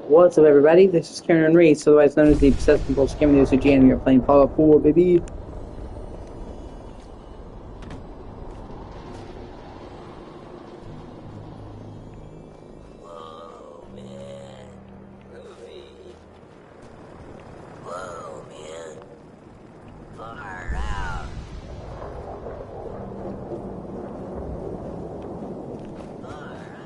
What's up, everybody? This is Karen Reese, otherwise known as the Obsessed Compulsive Gamer, the O.C.G, and we are playing Fallout 4, baby. Whoa, man. Groovy. Whoa, man. Far out. Far out.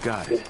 Got it.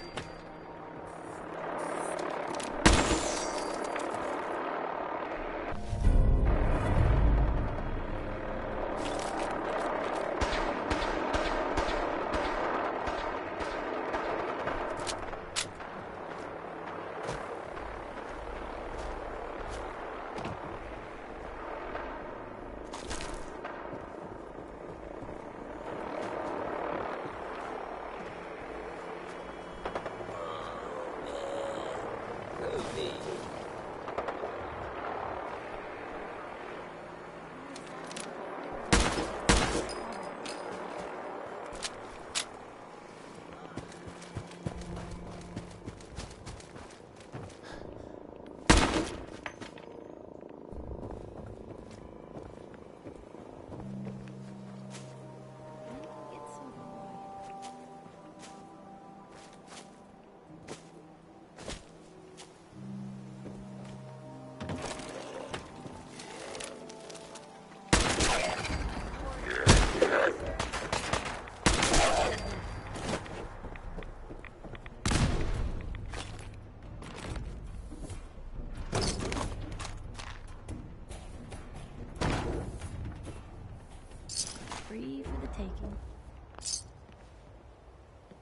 Free for the taking.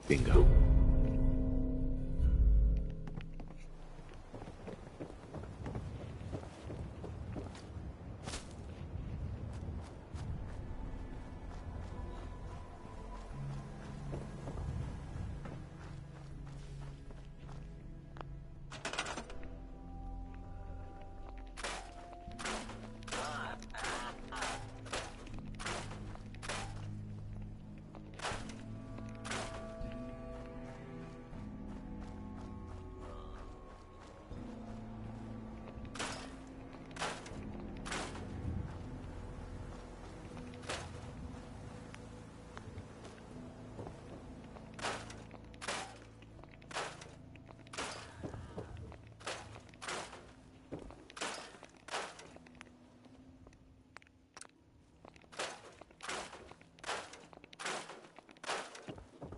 Bingo.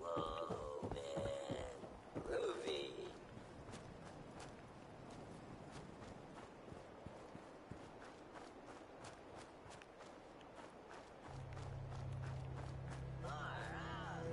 Whoa, man. Groovy. Far out.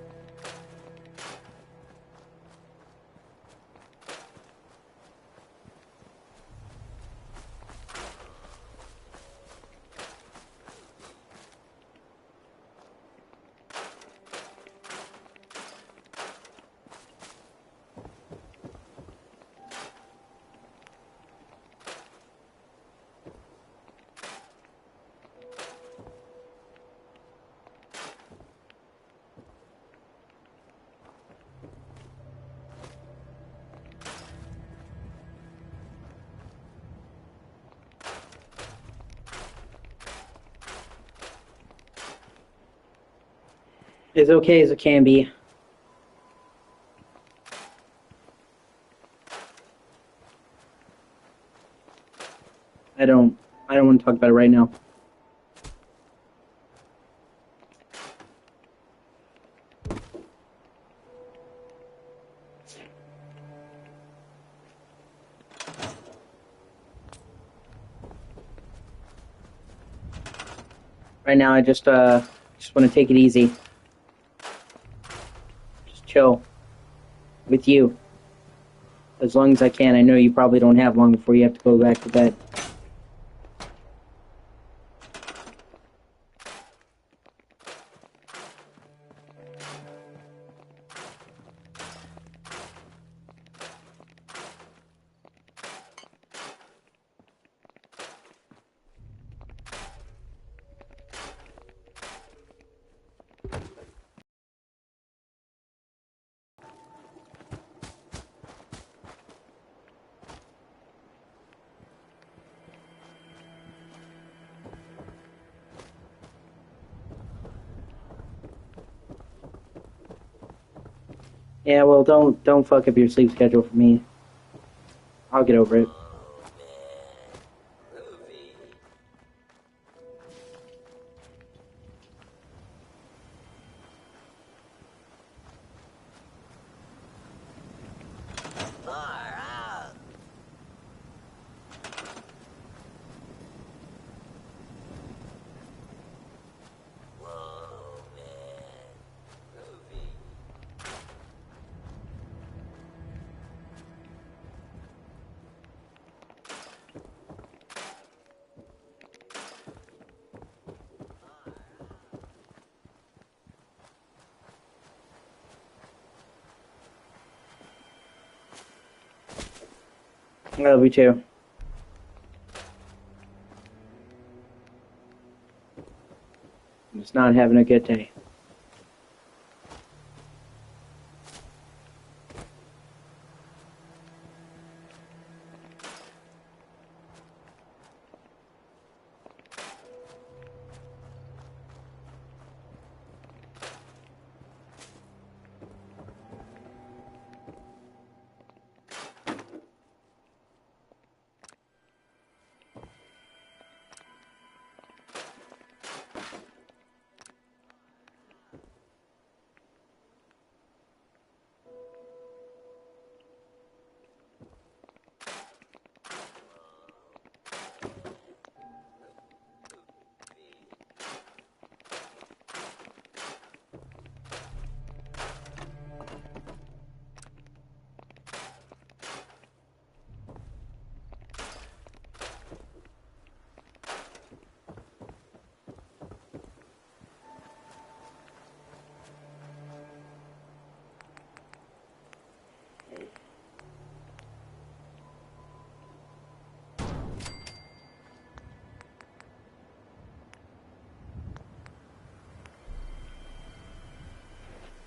As okay as it can be. I don't want to talk about it right now. Right now, I just want to take it easy. Just chill. With you. As long as I can. I know you probably don't have long before you have to go back to bed. Yeah, well, don't fuck up your sleep schedule for me. I'll get over it. Far out. Whoa, man. Groovy. I love you too. I'm just not having a good day.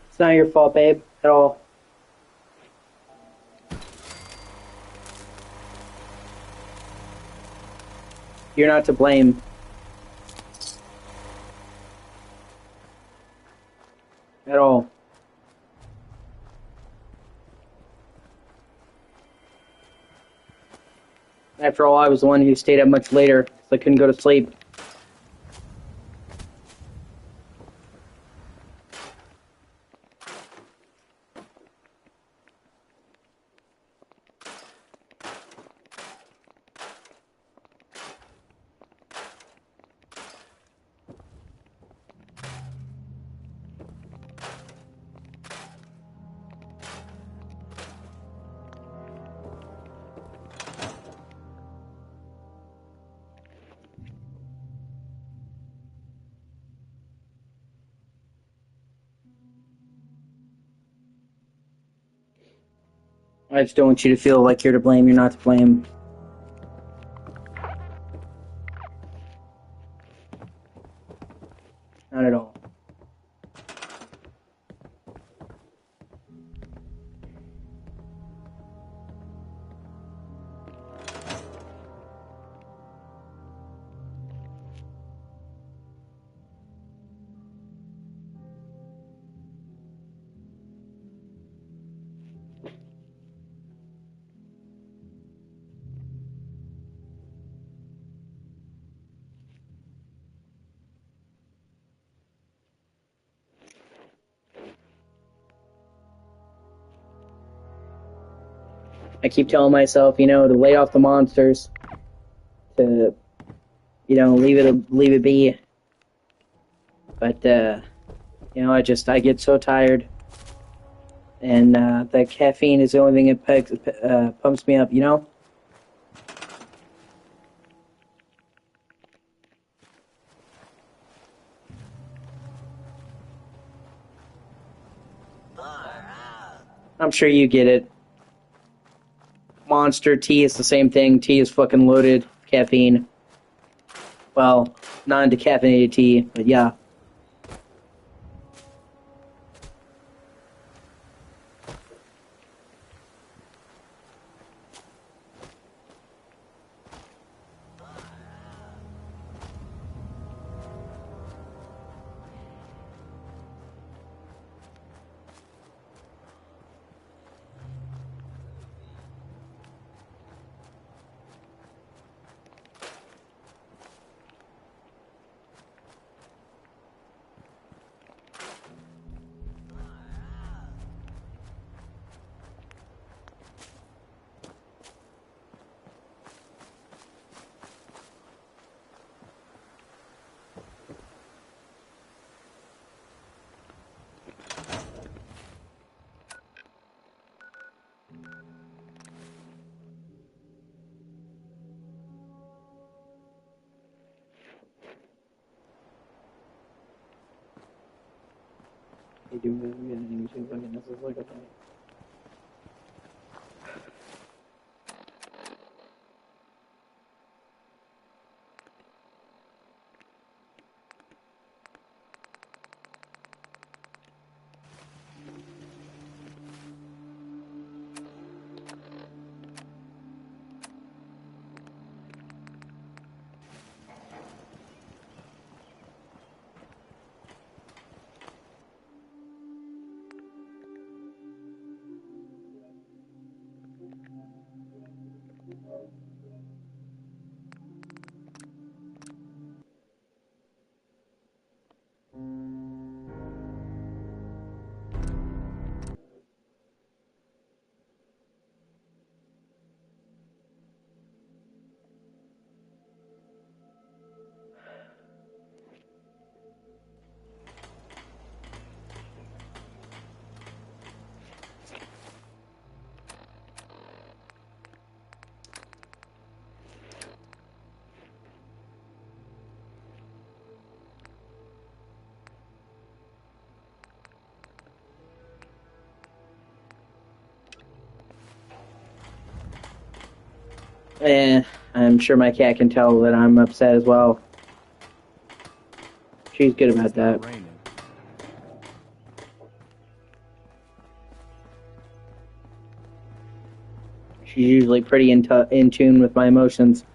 It's not your fault, babe, at all. You're not to blame. At all. After all, I was the one who stayed up much later, so I couldn't go to sleep. I just don't want you to feel like you're to blame. You're not to blame. Not at all. I keep telling myself, to lay off the monsters, to, leave it be. But I get so tired, and the caffeine is the only thing that pumps me up. Far out. I'm sure you get it. Monster tea is the same thing. Tea is fucking loaded caffeine. Well, non-decaffeinated tea, but yeah. I'm sure my cat can tell that I'm upset as well. She's good about It's not that. raining. She's usually pretty in tune with my emotions.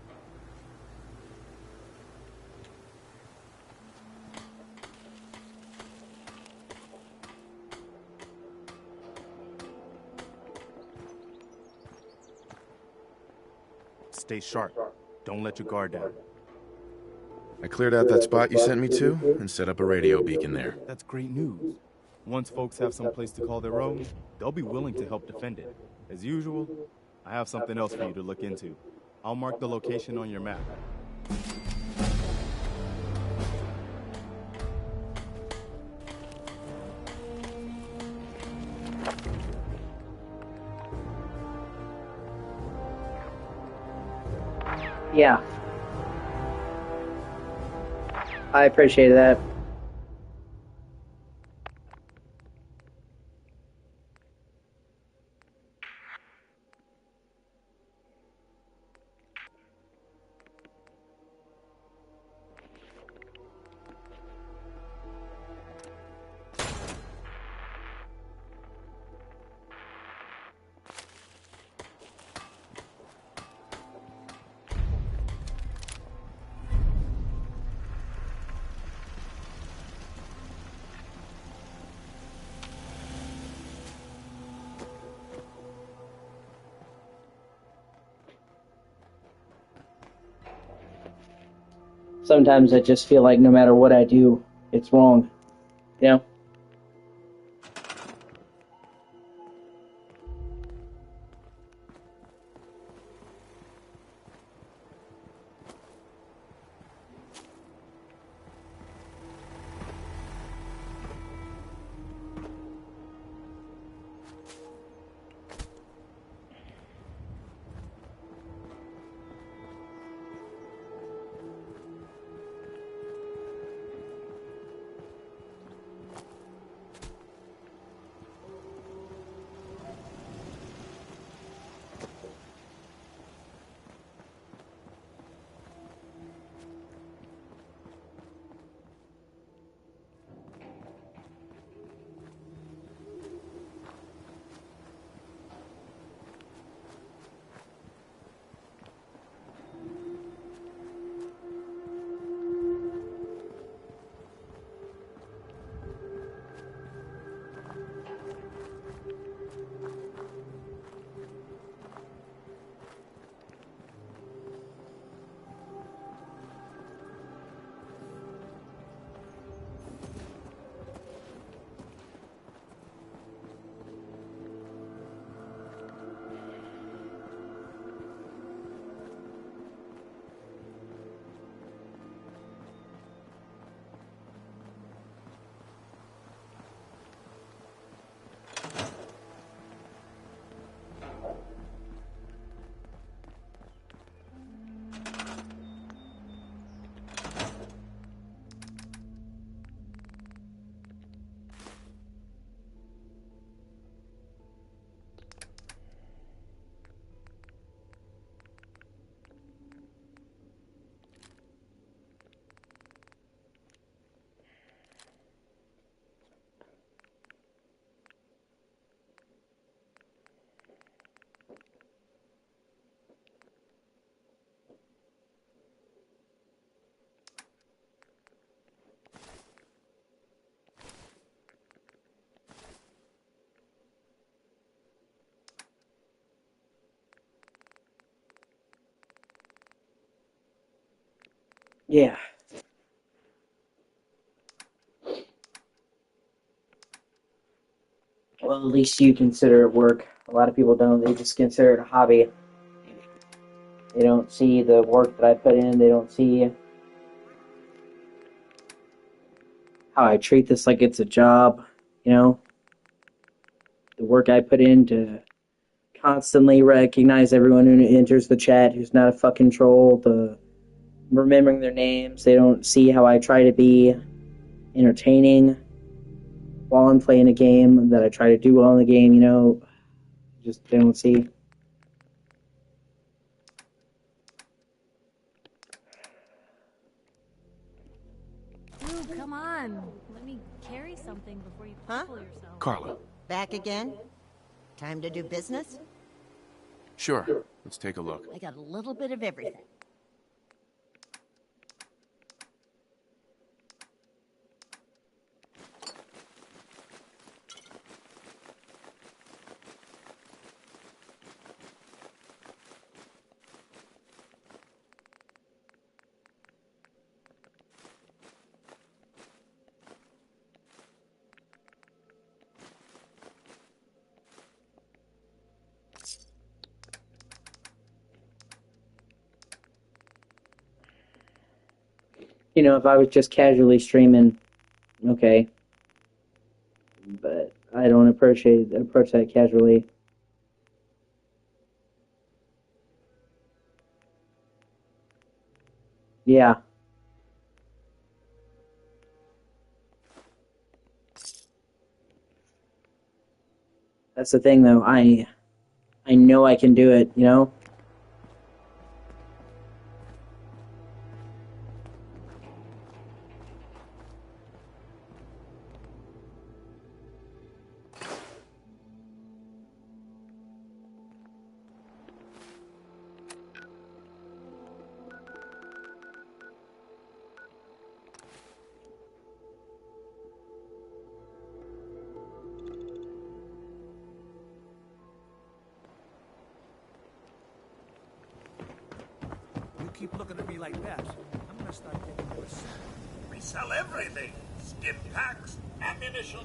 Stay sharp. Don't let your guard down. I cleared out that spot you sent me to and set up a radio beacon there. That's great news. Once folks have some place to call their own, they'll be willing to help defend it. As usual, I have something else for you to look into. I'll mark the location on your map. Yeah. I appreciate that. Sometimes I just feel like no matter what I do, it's wrong. You know? Yeah. Well, at least you consider it work. A lot of people don't. They just consider it a hobby. They don't see the work that I put in. They don't see how I treat this like it's a job. You know, the work I put in to constantly recognize everyone who enters the chat who's not a fucking troll, the remembering their names. They don't see how I try to be entertaining while I'm playing a game, that I try to do well in the game, you know. Just they don't see. Dude, come on. Let me carry something before you cripple yourself. Carla. Back again? Time to do business? Sure. Let's take a look. I got a little bit of everything. You know, if I was just casually streaming, okay. But I don't approach that casually. Yeah. That's the thing though. I know I can do it, you know? You keep looking at me like that, I'm gonna start taking you aside. We sell everything. Stim packs, ammunition.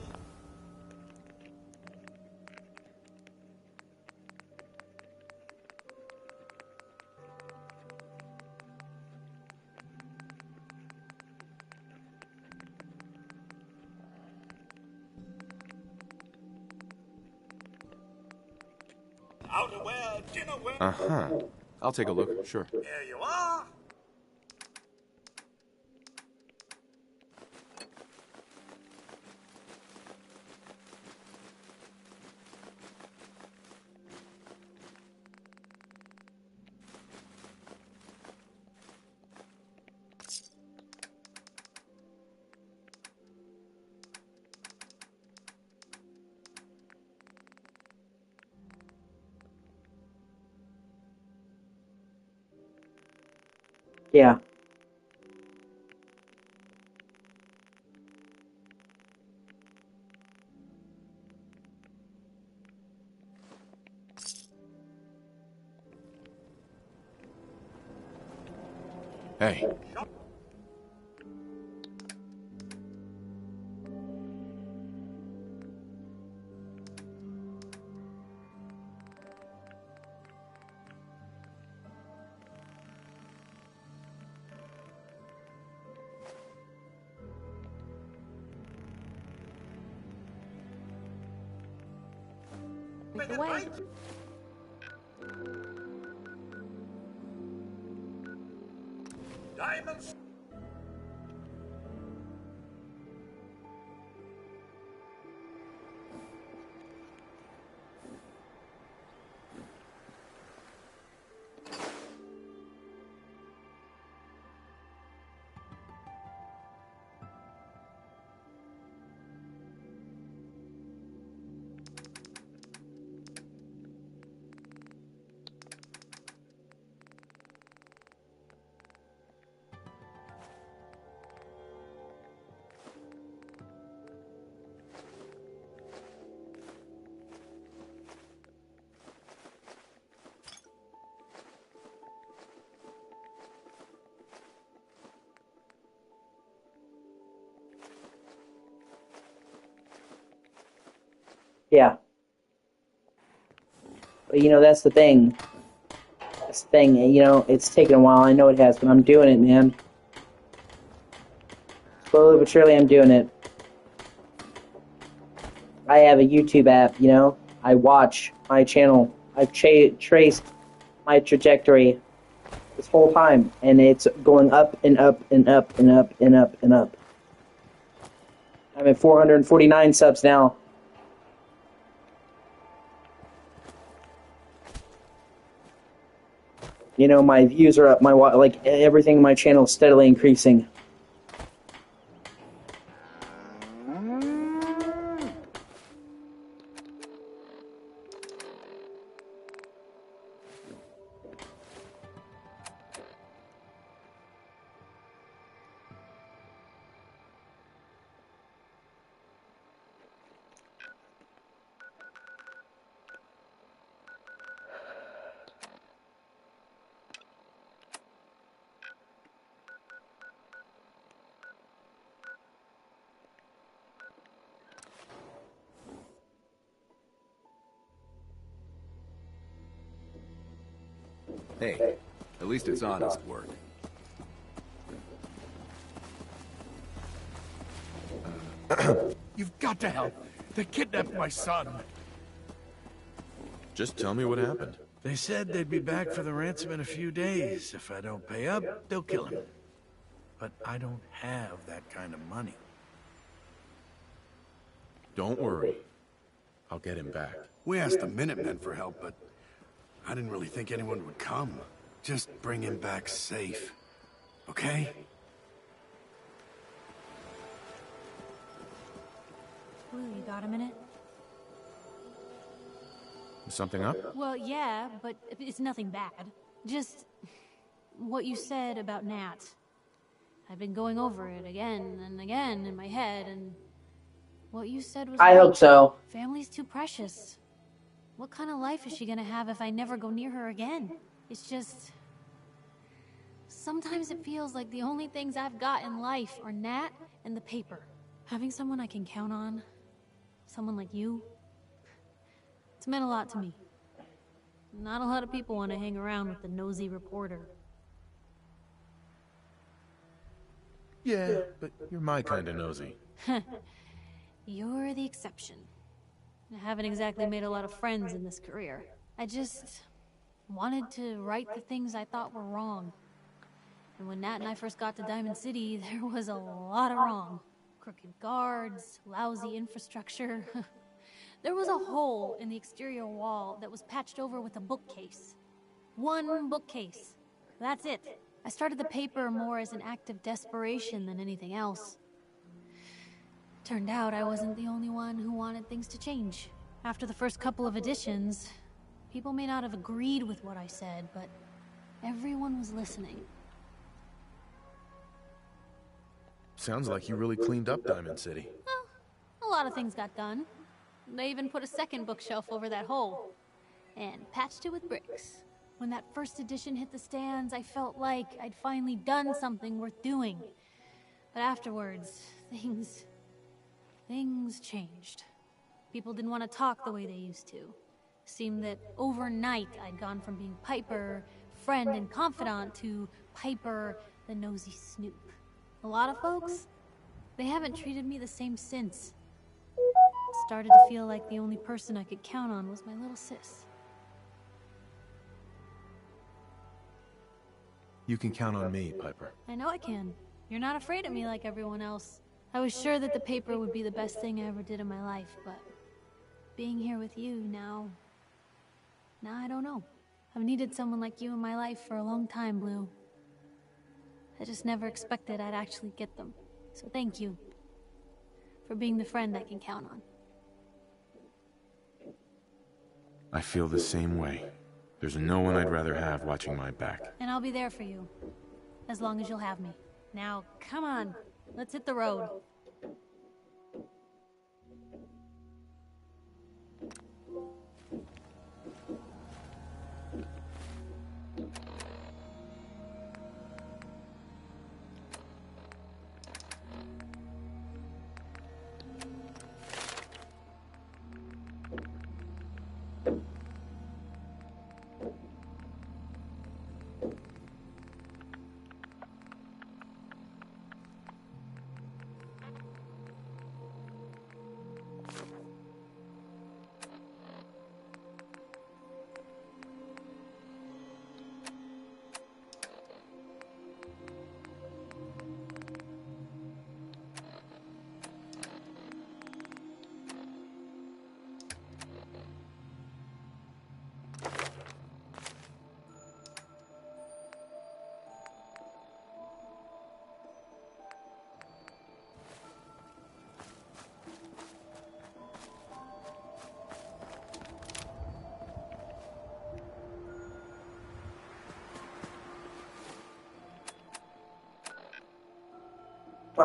Outerwear, dinnerware. Uh-huh. I'll take a look, sure. Here you are. Yeah. Hey, Lead the way. Diamonds. Yeah. But you know, that's the thing. That's the thing. You know, it's taken a while. I know it has, but I'm doing it, man. Slowly but surely, I'm doing it. I have a YouTube app, you know. I watch my channel. I've traced my trajectory this whole time, and it's going up and up and up and up and up and up. I'm at 449 subs now. You know, my views are up. My like everything in my channel is steadily increasing. Hey, at least it's honest work. You've got to help. They kidnapped my son. Just tell me what happened. They said they'd be back for the ransom in a few days. If I don't pay up, they'll kill him. But I don't have that kind of money. Don't worry. I'll get him back. We asked the Minutemen for help, but I didn't really think anyone would come. Just bring him back safe. Okay? Blue, you got a minute? Something up? Well, yeah, but it's nothing bad. Just what you said about Nat. I've been going over it again and again in my head, and what you said was I right. hope so. Family's too precious. What kind of life is she gonna have if I never go near her again? It's just... Sometimes it feels like the only things I've got in life are Nat and the paper. Having someone I can count on, someone like you, it's meant a lot to me. Not a lot of people want to hang around with the nosy reporter. Yeah, but you're my kind of nosy. You're the exception. I haven't exactly made a lot of friends in this career. I just wanted to right the things I thought were wrong. And when Nat and I first got to Diamond City, there was a lot of wrong. Crooked guards, lousy infrastructure. There was a hole in the exterior wall that was patched over with a bookcase. One bookcase. That's it. I started the paper more as an act of desperation than anything else. Turned out I wasn't the only one who wanted things to change. After the first couple of editions, people may not have agreed with what I said, but everyone was listening. Sounds like you really cleaned up Diamond City. Well, a lot of things got done. They even put a second bookshelf over that hole. And patched it with bricks. When that first edition hit the stands, I felt like I'd finally done something worth doing. But afterwards, things changed. People didn't want to talk the way they used to. Seemed that overnight I'd gone from being Piper, friend and confidant, to Piper, the nosy snoop. A lot of folks, they haven't treated me the same since. Started to feel like the only person I could count on was my little sis. You can count on me, Piper. I know I can. You're not afraid of me like everyone else. I was sure that the paper would be the best thing I ever did in my life, but being here with you now I don't know. I've needed someone like you in my life for a long time, Blue. I just never expected I'd actually get them. So thank you for being the friend I can count on. I feel the same way. There's no one I'd rather have watching my back. And I'll be there for you, as long as you'll have me. Now, come on, let's hit the road.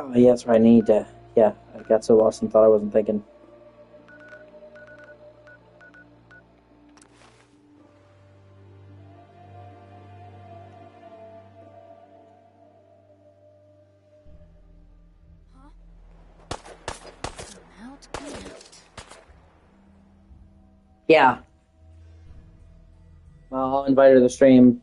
Oh, yeah, that's right. I need to. Yeah, I got so lost and thought I wasn't thinking. Out and out. Yeah. Well, I'll invite her to the stream.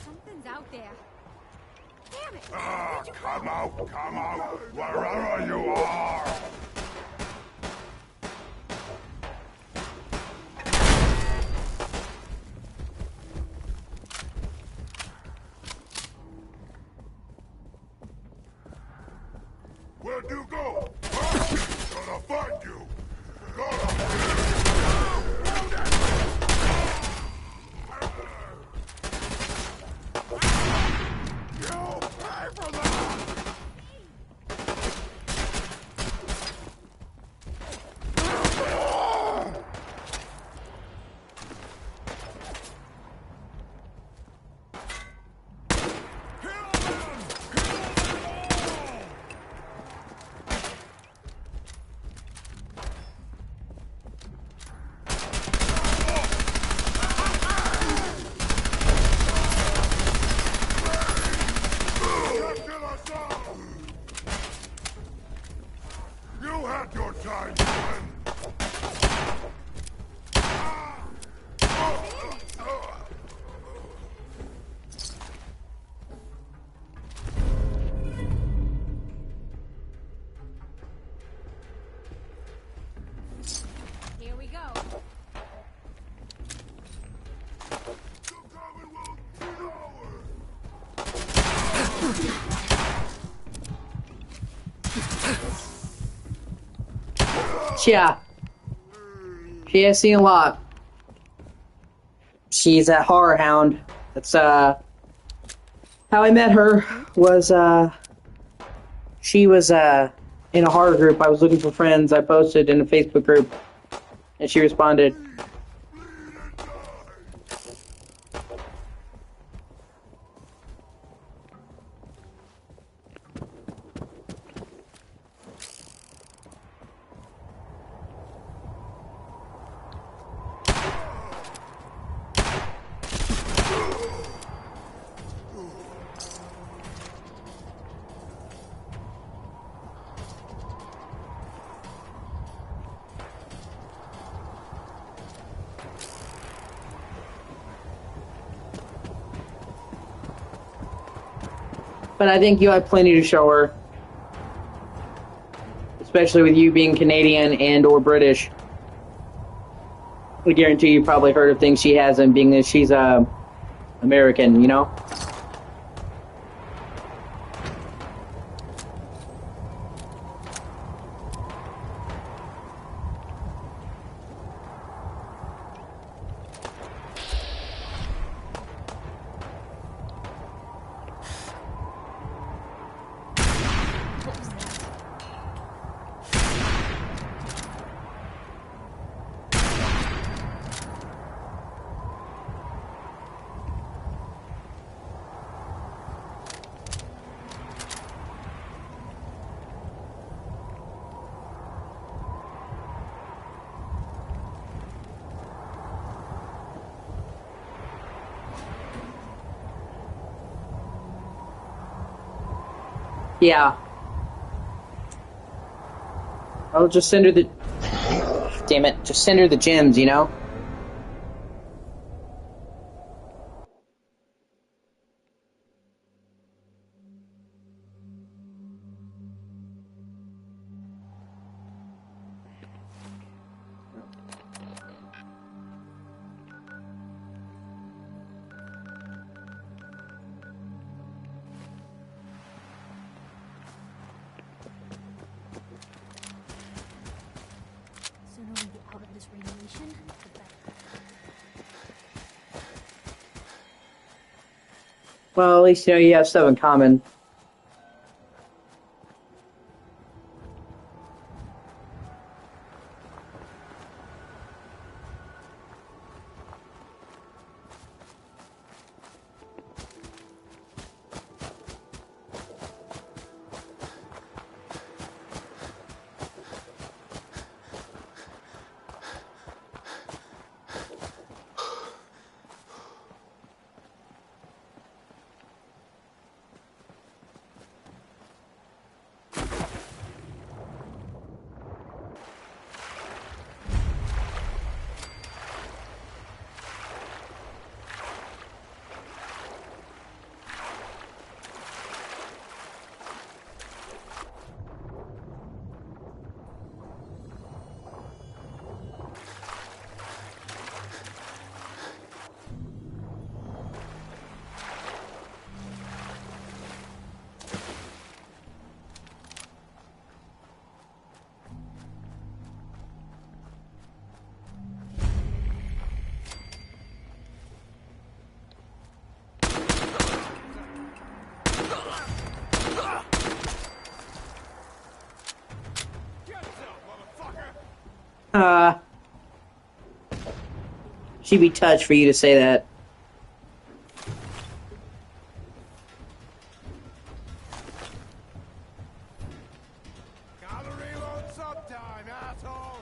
Something's out there. Damn it! Come out, wherever you are! Where'd you go? Gonna find you! You'll pay for that! Yeah. She has seen a lot. She's a horror hound. That's, how I met her was, she was, in a horror group. I was looking for friends. I posted in a Facebook group, and she responded. But I think you have plenty to show her. Especially with you being Canadian and or British. I guarantee you probably heard of things she hasn't, being that she's, American, you know? Yeah. I'll just send her the... Damn it. Just send her the gems, you know? Sooner we get out of this radiation, the better. Well, at least, you know, you have stuff in common. She'd be touched for you to say that. Gotta reload sometime, asshole!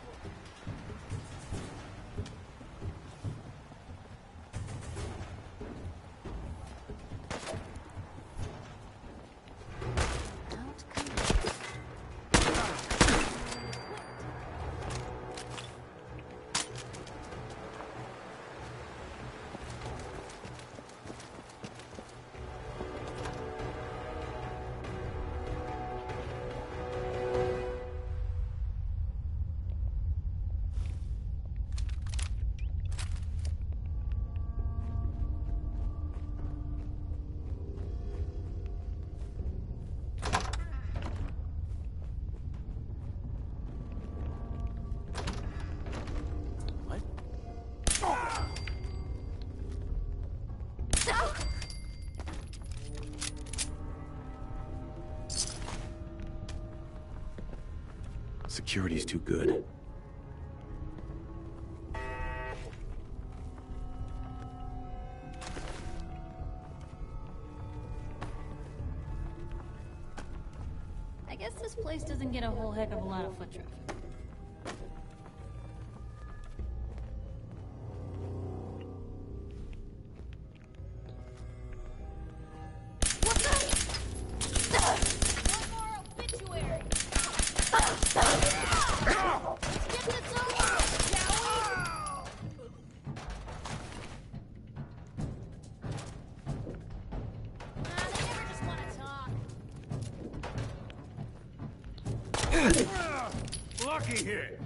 Security's too good. I guess this place doesn't get a whole heck of a lot of foot traffic. Lucky hit.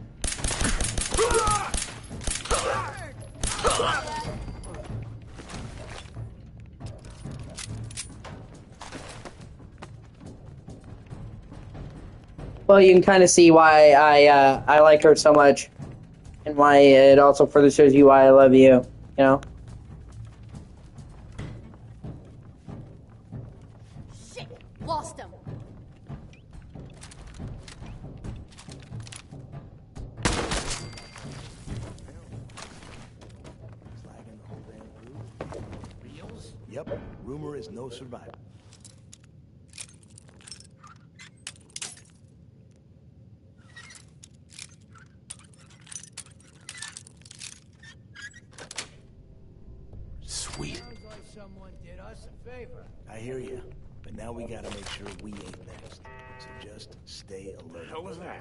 Well, you can kind of see why I like her so much, and why it also further shows you why I love you. You know. Shit! Lost him! Flagging the whole damn crew. Reals? Yep. Rumor is no survivor. Sweet. Sounds like someone did us a favor. I hear you, but now we gotta make sure we ain't next. So just stay alert. What was that?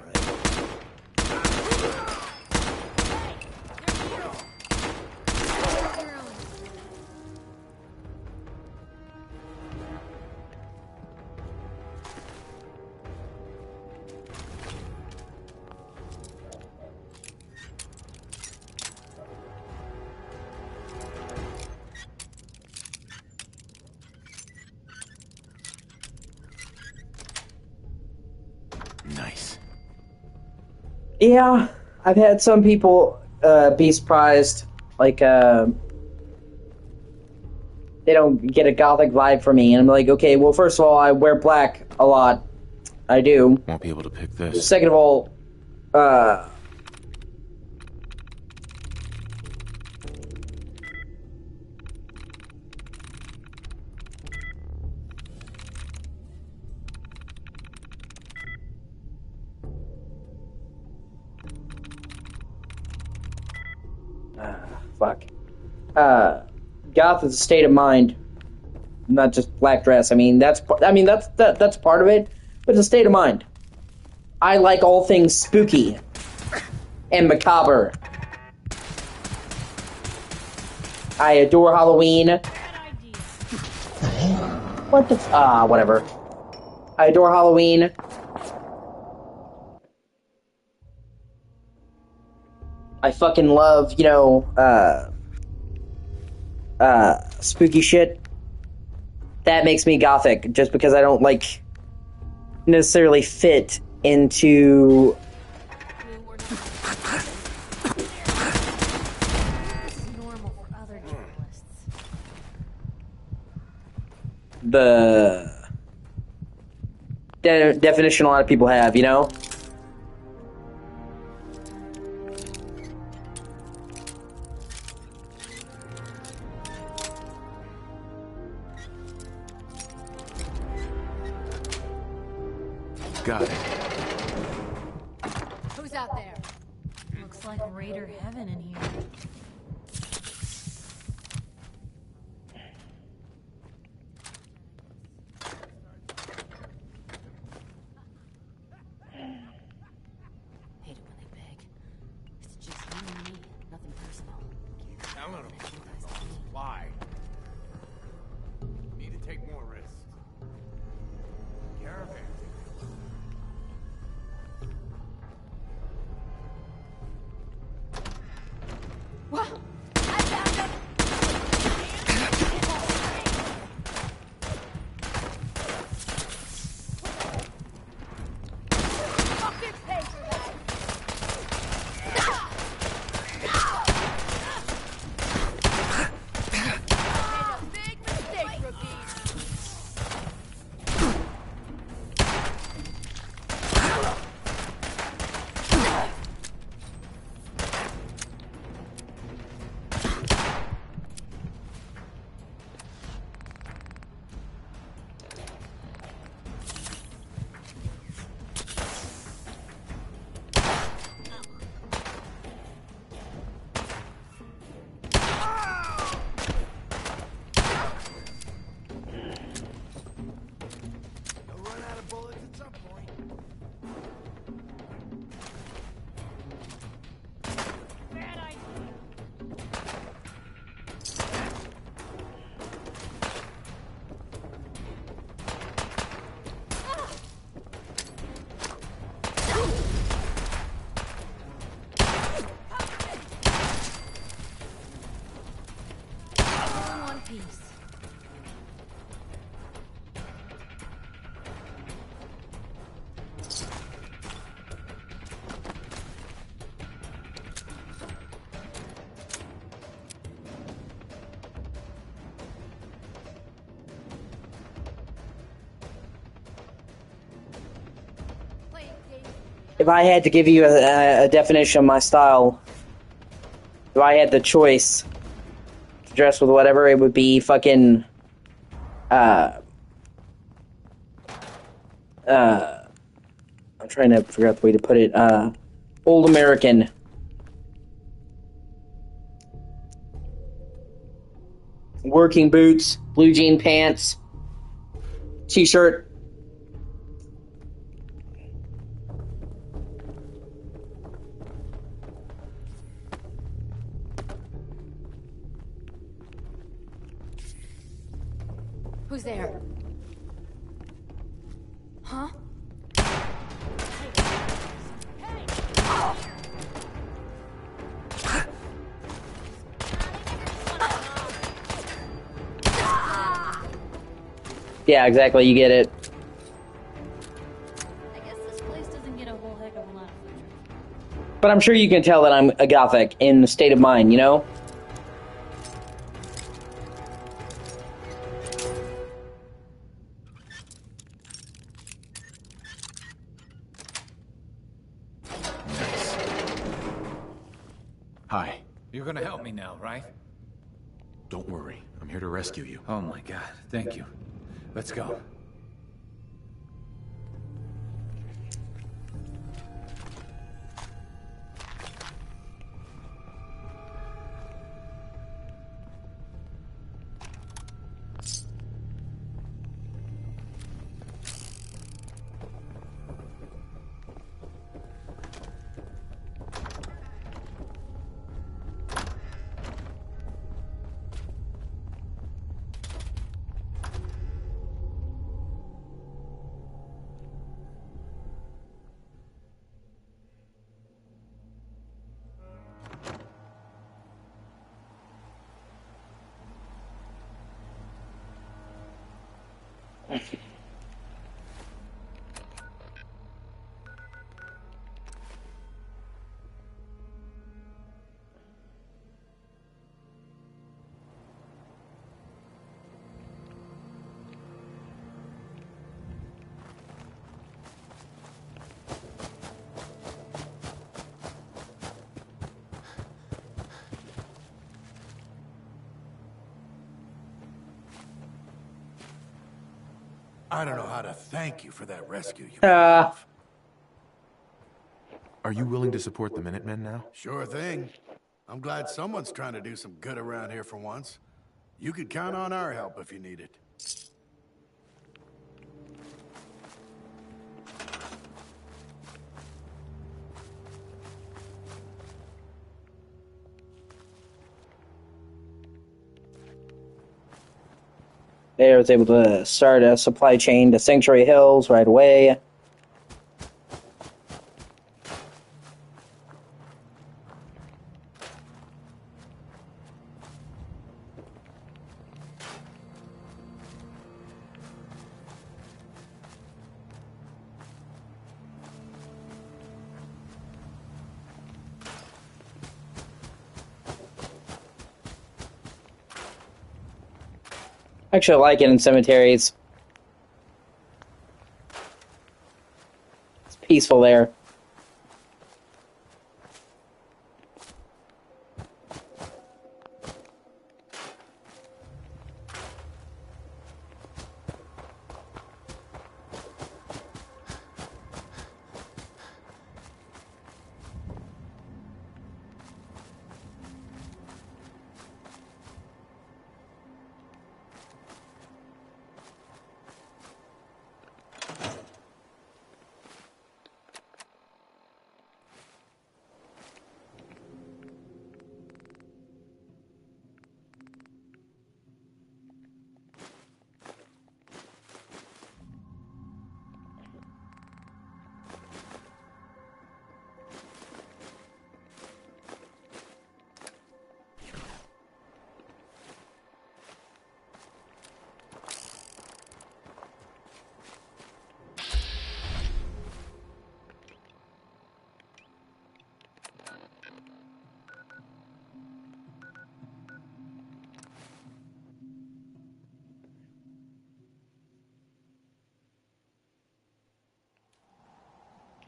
Nice. Yeah, I've had some people be surprised, like they don't get a gothic vibe from me, and I'm like, okay, well, first of all, I wear black a lot. I do. Won't be able to pick this. Second of all, fuck. Goth is a state of mind, not just black dress. I mean, that's part of it, but it's a state of mind. I like all things spooky and macabre. I adore Halloween. What the whatever. I adore Halloween. I fucking love, spooky shit. That makes me gothic, just because I don't, like, necessarily fit into... Normal for other journalists. the definition a lot of people have, you know? Got it. Who's out there? Looks like Raider Heaven in here. Hate it when they beg. It's just you and me, nothing personal. Keep telling them no supply. Need to take more risks. Caravan. peace. If I had to give you a definition of my style, if I had the choice to dress with whatever, it would be fucking, I'm trying to figure out the way to put it, old American. Working boots, blue jean pants, t-shirt. Who's there? Huh? Yeah, exactly, you get it. I guess this place doesn't get a whole heck of a lot of foot traffic. But I'm sure you can tell that I'm a gothic in the state of mind, you know? Hi. You're gonna help me now, right? Don't worry. I'm here to rescue you. Oh my god, thank you. Let's go. I don't know how to thank you for that rescue you pulled off. Are you willing to support the Minutemen now? Sure thing. I'm glad someone's trying to do some good around here for once. You could count on our help if you need it. They was able to start a supply chain to Sanctuary Hills right away. Actually, I like it in cemeteries. It's peaceful there.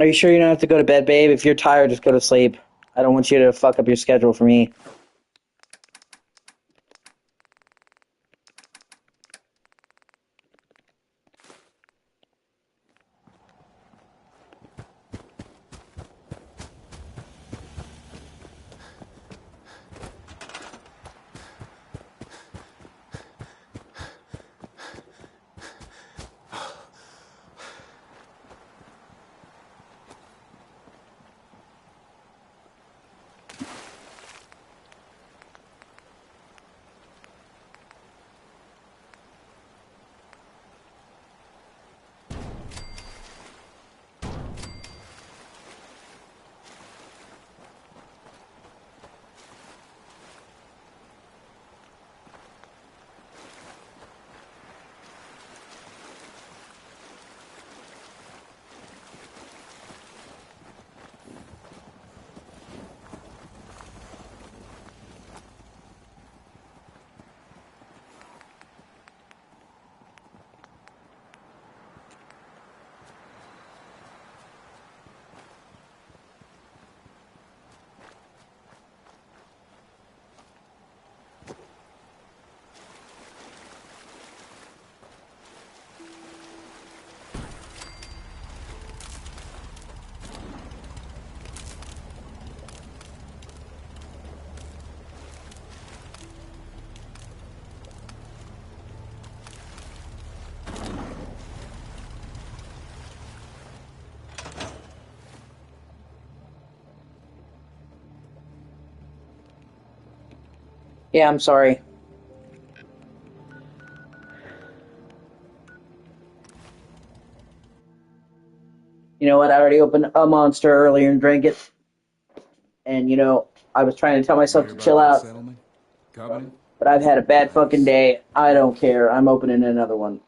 Are you sure you don't have to go to bed, babe? If you're tired, just go to sleep. I don't want you to fuck up your schedule for me. Yeah, I'm sorry. You know what? I already opened a Monster earlier and drank it. And, you know, I was trying to tell myself to chill out. Settlement? Covenant? But I've had a bad fucking day. I don't care. I'm opening another one.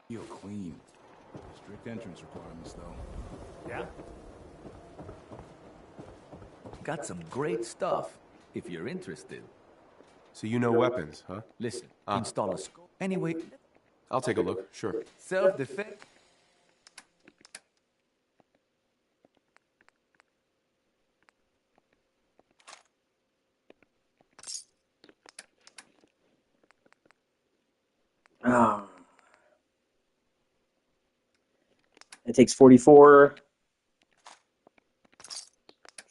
Feel clean. Strict entrance requirements, though. Yeah? Got some great stuff, if you're interested. So you know weapons, huh? Listen, install a scope. Anyway, I'll take a look, sure. self-defense. Oh. It takes 44.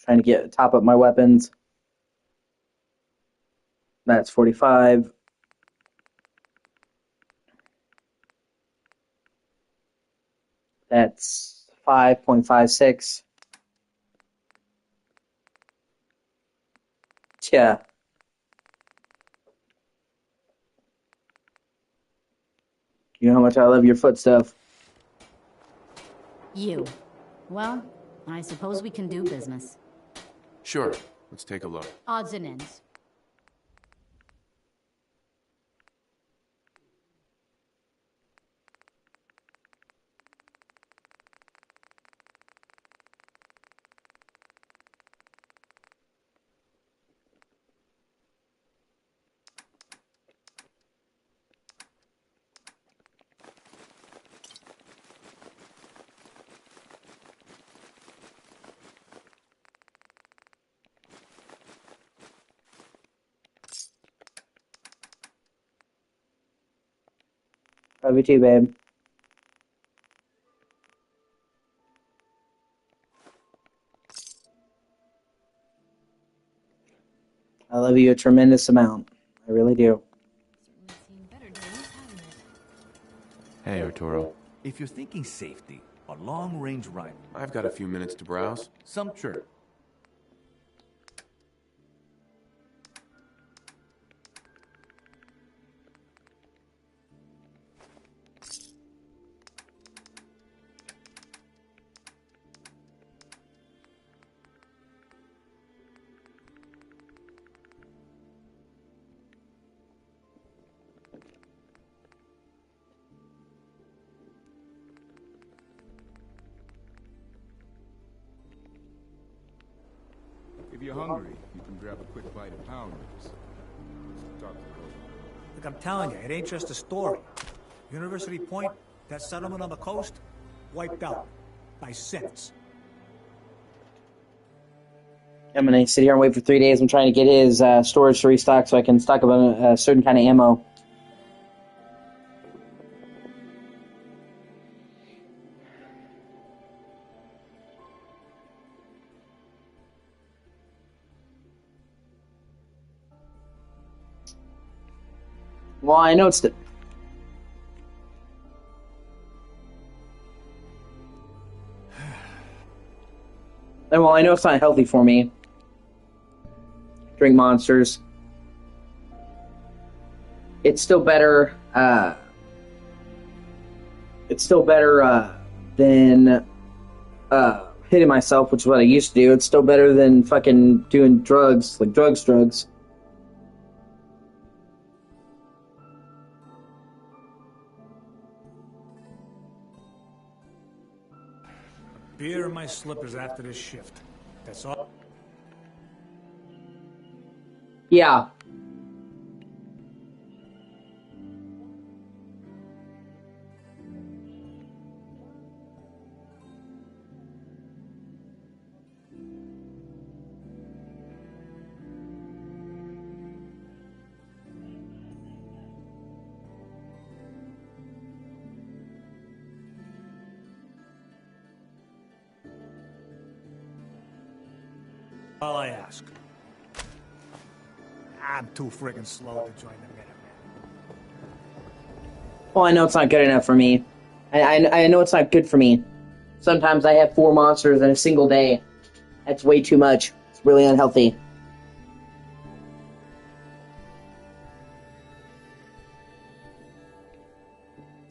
Trying to top up my weapons. That's 45. That's 5.56. Yeah. You know how much I love your foot stuff. You. Well, I suppose we can do business. Sure, let's take a look. Odds and ends. Love you too, babe. I love you a tremendous amount. I really do. Certainly seen better days, haven't it? Hey, Arturo. If you're thinking safety, a long-range rifle. I've got a few minutes to browse. Some sure. you're hungry, you can grab a quick bite of pound ribs. Talk to Cody. Look, I'm telling you, it ain't just a story. University Point, that settlement on the coast, wiped out by cents. I'm gonna sit here and wait for 3 days. I'm trying to get his storage to restock so I can stock up on a certain kind of ammo. Well, I know it's the... Well, I know it's not healthy for me. Drink monsters. It's still better, than, hitting myself, which is what I used to do. It's still better than fucking doing drugs, like drugs. Beer in my slippers after this shift. That's all. Yeah. All I ask. I'm too friggin' slow to join the Minutemen. Well, I know it's not good enough for me. I know it's not good for me. Sometimes I have 4 monsters in a single day. That's way too much. It's really unhealthy.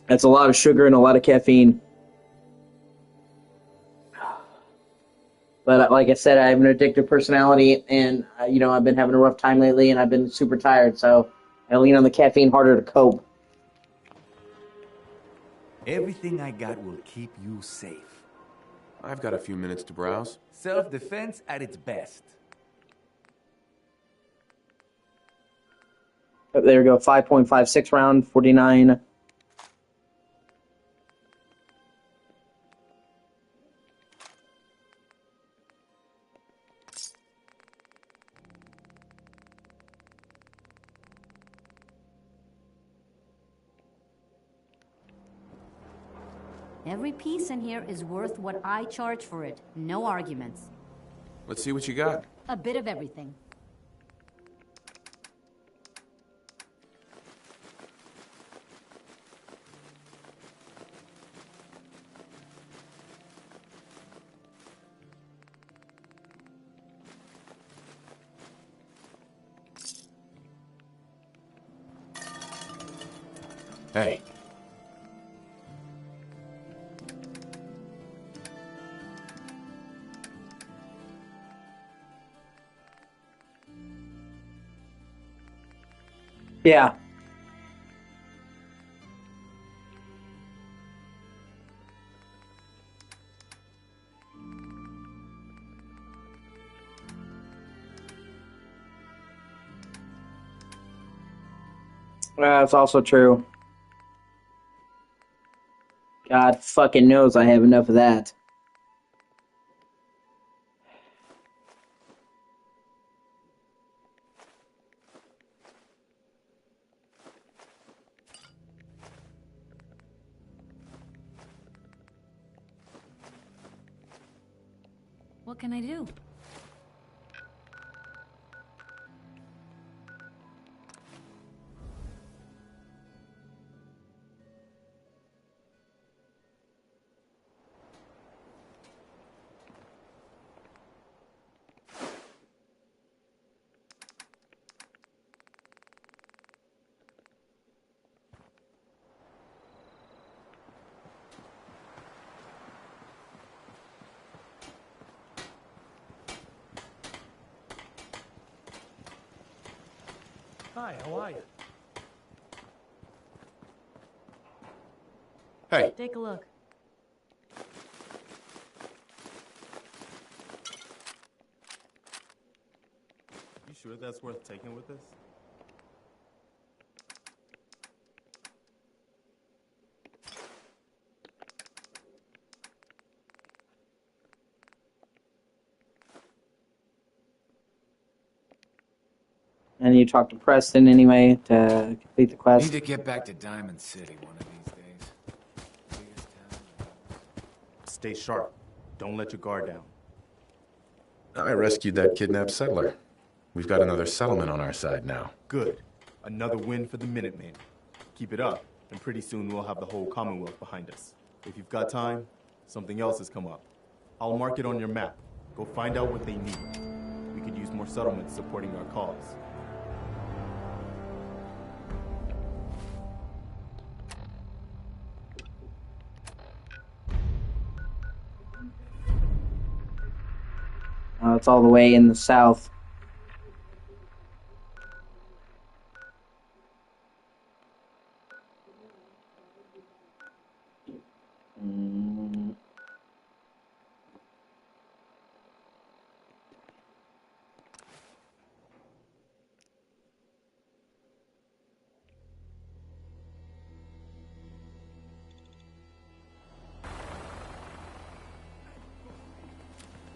That's a lot of sugar and a lot of caffeine. But like I said, I have an addictive personality, and I've been having a rough time lately, and I've been super tired, so I lean on the caffeine harder to cope. Everything I got will keep you safe. I've got a few minutes to browse. Self-defense at its best. There we go, 5.56 round, 49. Every piece in here is worth what I charge for it. No arguments. Let's see what you got. A bit of everything. Hey. Yeah. That's also true. God fucking knows I have enough of that. What can I do? Hi, how are you? Hey. Take a look. sure that's worth taking with us? And you talk to Preston anyway to complete the quest. Need to get back to Diamond City one of these days. Stay sharp. Don't let your guard down. I rescued that kidnapped settler. We've got another settlement on our side now. Good. Another win for the Minutemen. Keep it up, and pretty soon we'll have the whole Commonwealth behind us. If you've got time, something else has come up. I'll mark it on your map. Go find out what they need. We could use more settlements supporting our cause. It's all the way in the south.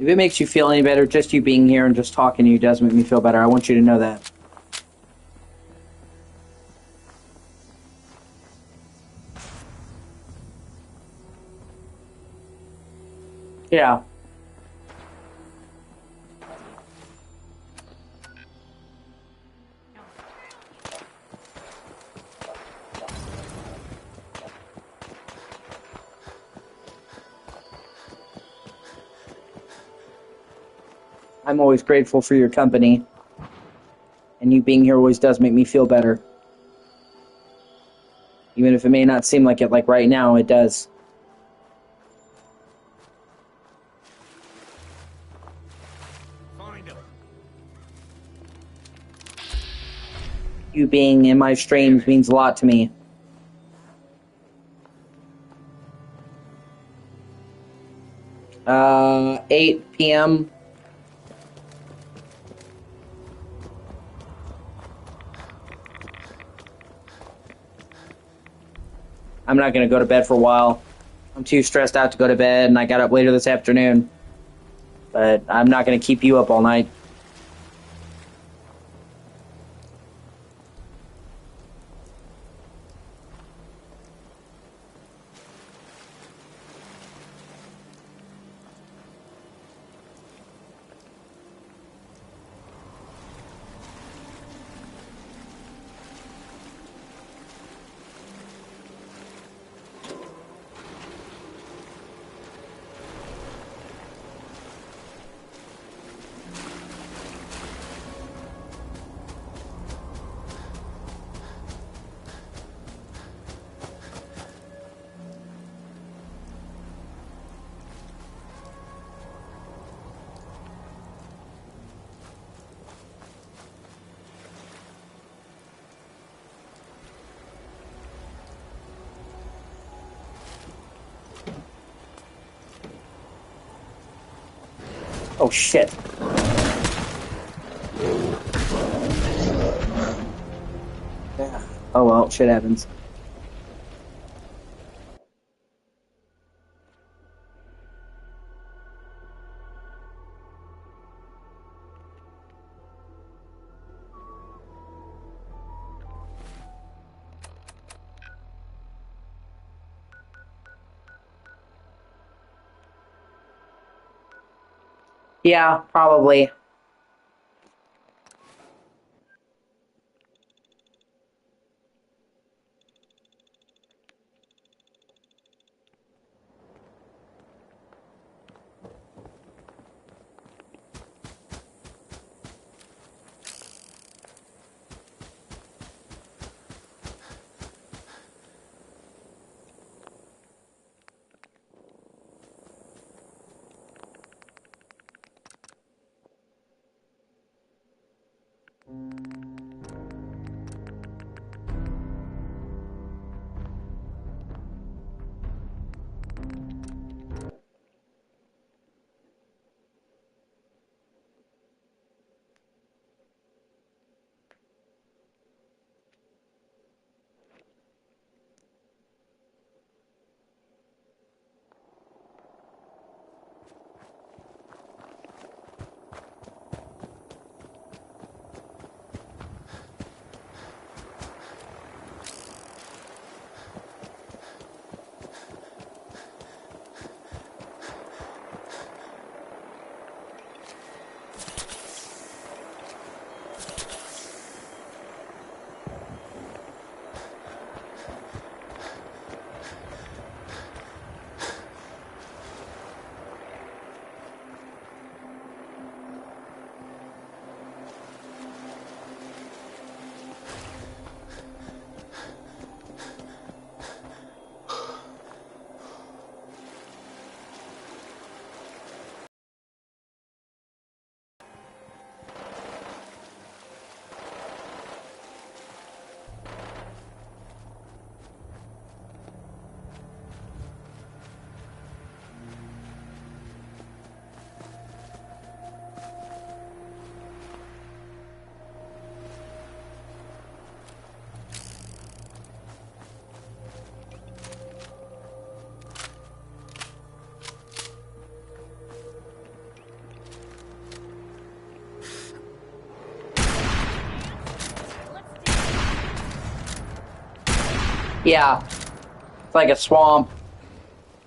If it makes you feel any better, just you being here and just talking to you does make me feel better. I want you to know that. Yeah. I'm always grateful for your company. And you being here always does make me feel better. Even if it may not seem like it, like right now, it does. Find him. You being in my streams means a lot to me. Uh, 8 p.m. I'm not going to go to bed for a while. I'm too stressed out to go to bed, and I got up later this afternoon. But I'm not going to keep you up all night. Oh, shit. Yeah. Oh, well, shit happens. Yeah, probably. Yeah, it's like a swamp.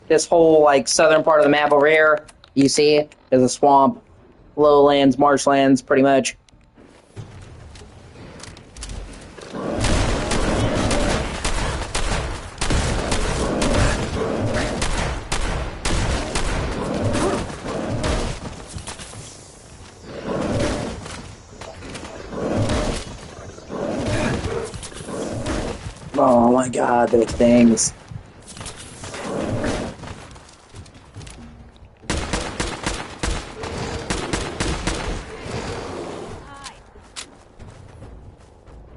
This whole like southern part of the map over here, you see, is a swamp, lowlands, marshlands, pretty much. Oh my god, those things.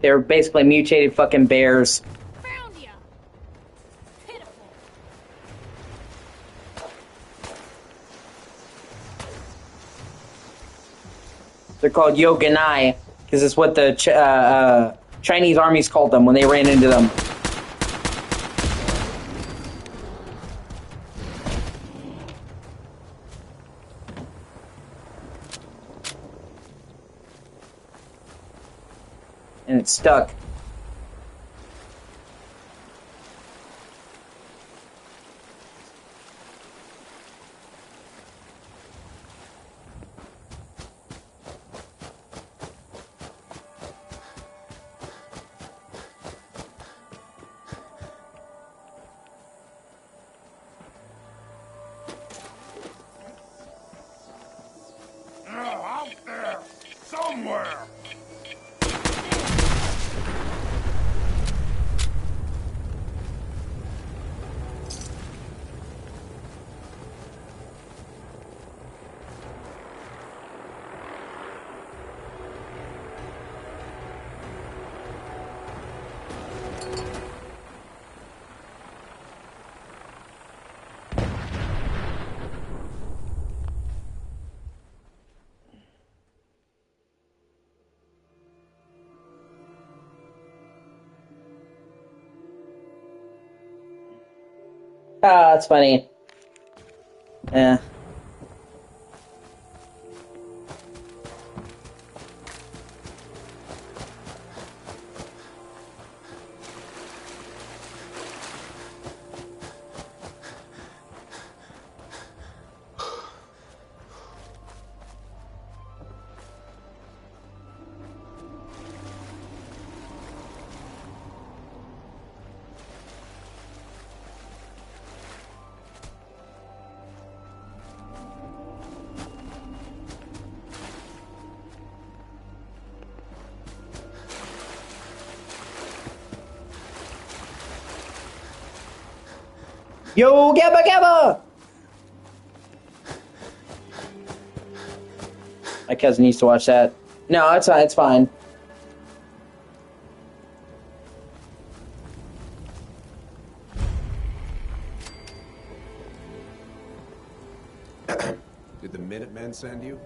They're basically mutated fucking bears. Found ya. Pitiful. They're called Yoganai, because it's what the Chinese armies called them when they ran into them. And it's stuck. Out there! Somewhere! Ah, that's funny. Yeah. Yo, Gabba Gabba! My cousin used to watch that. No, it's fine. It's fine. Did the Minutemen send you?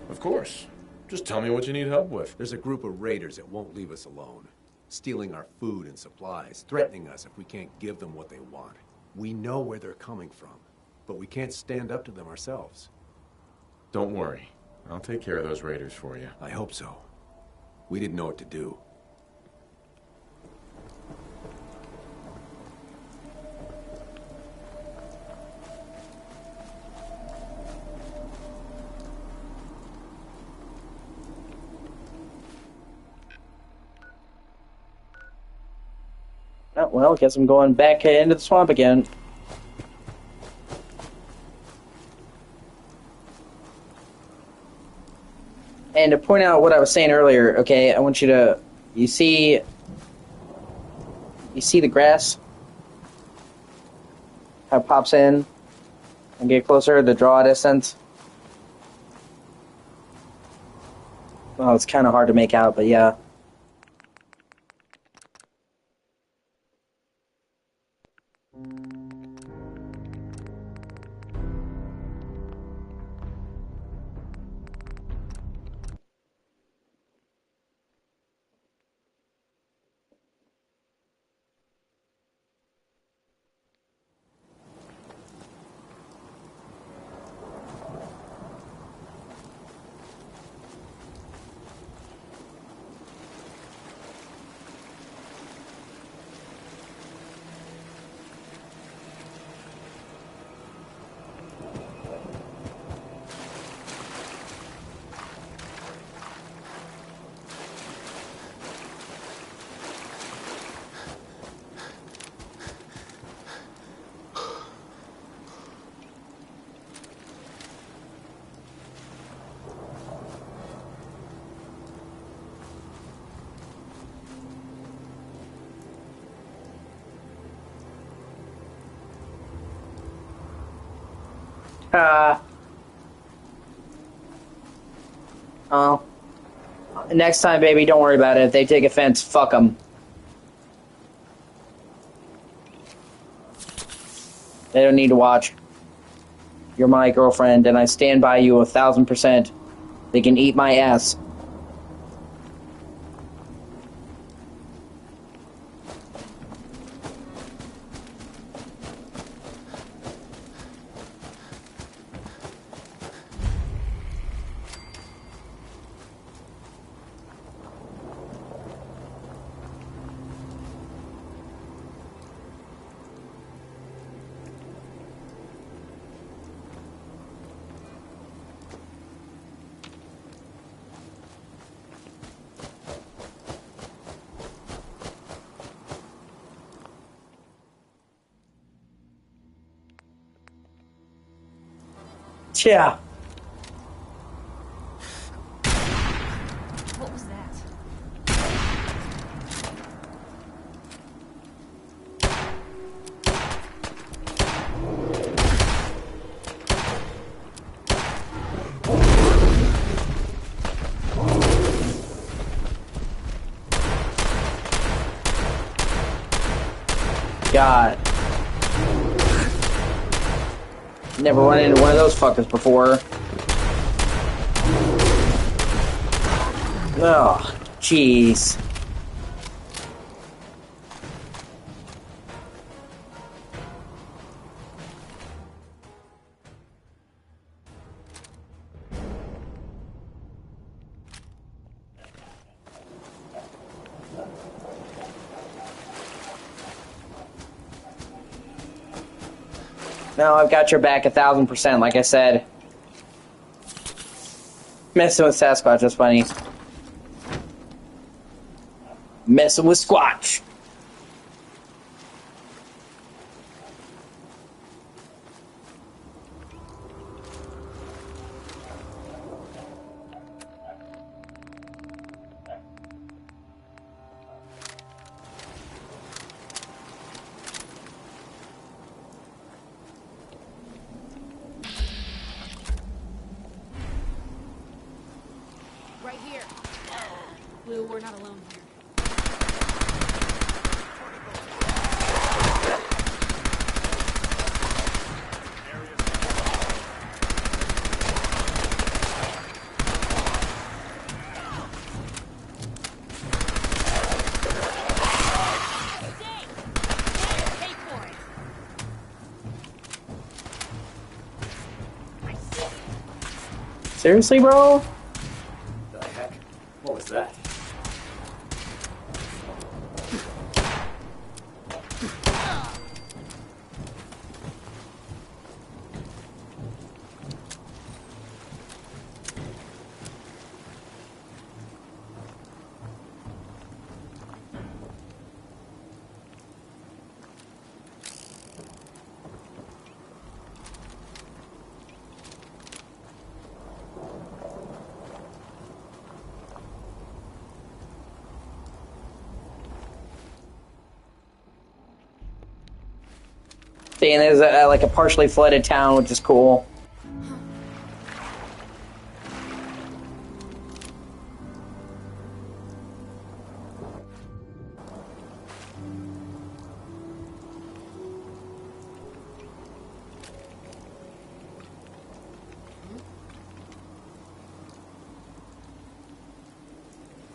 Of course. Just tell me what you need help with. There's a group of raiders that won't leave us alone. Stealing our food and supplies, threatening us if we can't give them what they want. We know where they're coming from, but we can't stand up to them ourselves. Don't worry. I'll take care of those raiders for you. I hope so. We didn't know what to do. Oh, well, guess I'm going back into the swamp again. And to point out what I was saying earlier, okay, I want you to, you see the grass? How it pops in and get closer, the draw distance. Well, it's kind of hard to make out, but yeah. Oh. Next time, baby, don't worry about it. If they take offense, fuck them. They don't need to watch. You're my girlfriend, and I stand by you 1,000%. They can eat my ass. Yeah. What was that? God. Never run into one of those fuckers before. Oh, jeez. No, I've got your back 1,000%, like I said. Messing with Sasquatch is funny. Messing with Squatch. Right here. Blue, we're not alone here. Seriously, bro? The heck? What was that? See, and there's like a partially flooded town, which is cool.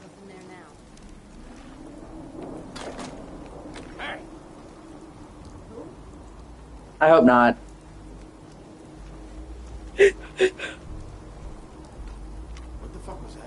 Nothing there now. I hope not. What the fuck was that?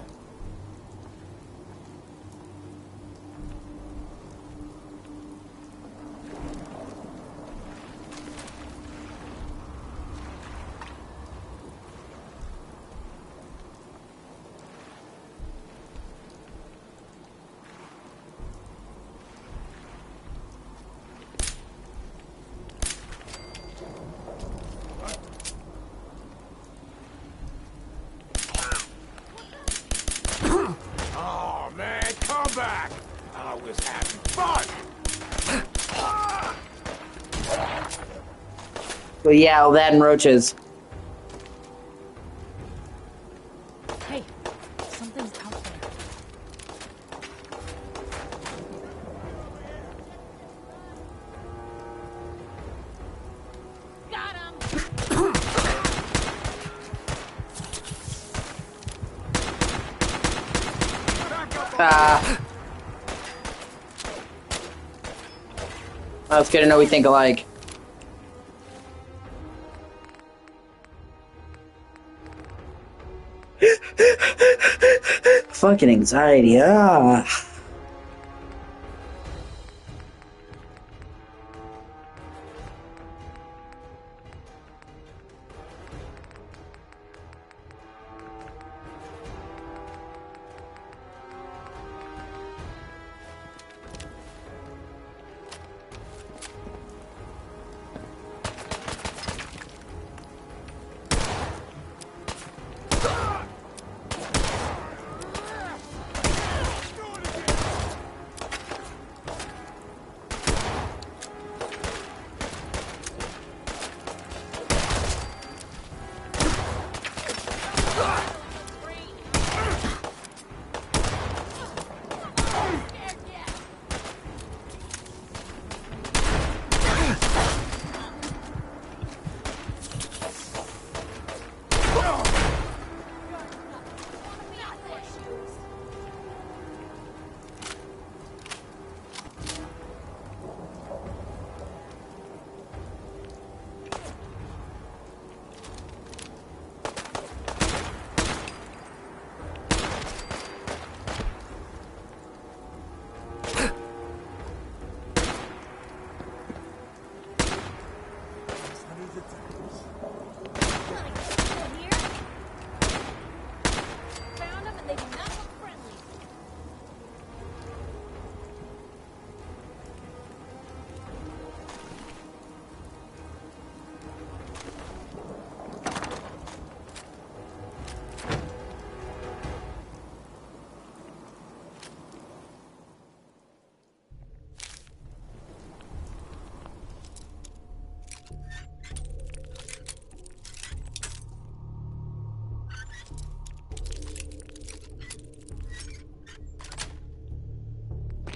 Oh, man, come back! I was having fun! But yeah, all that and roaches. That's good to know we think alike. Fucking anxiety,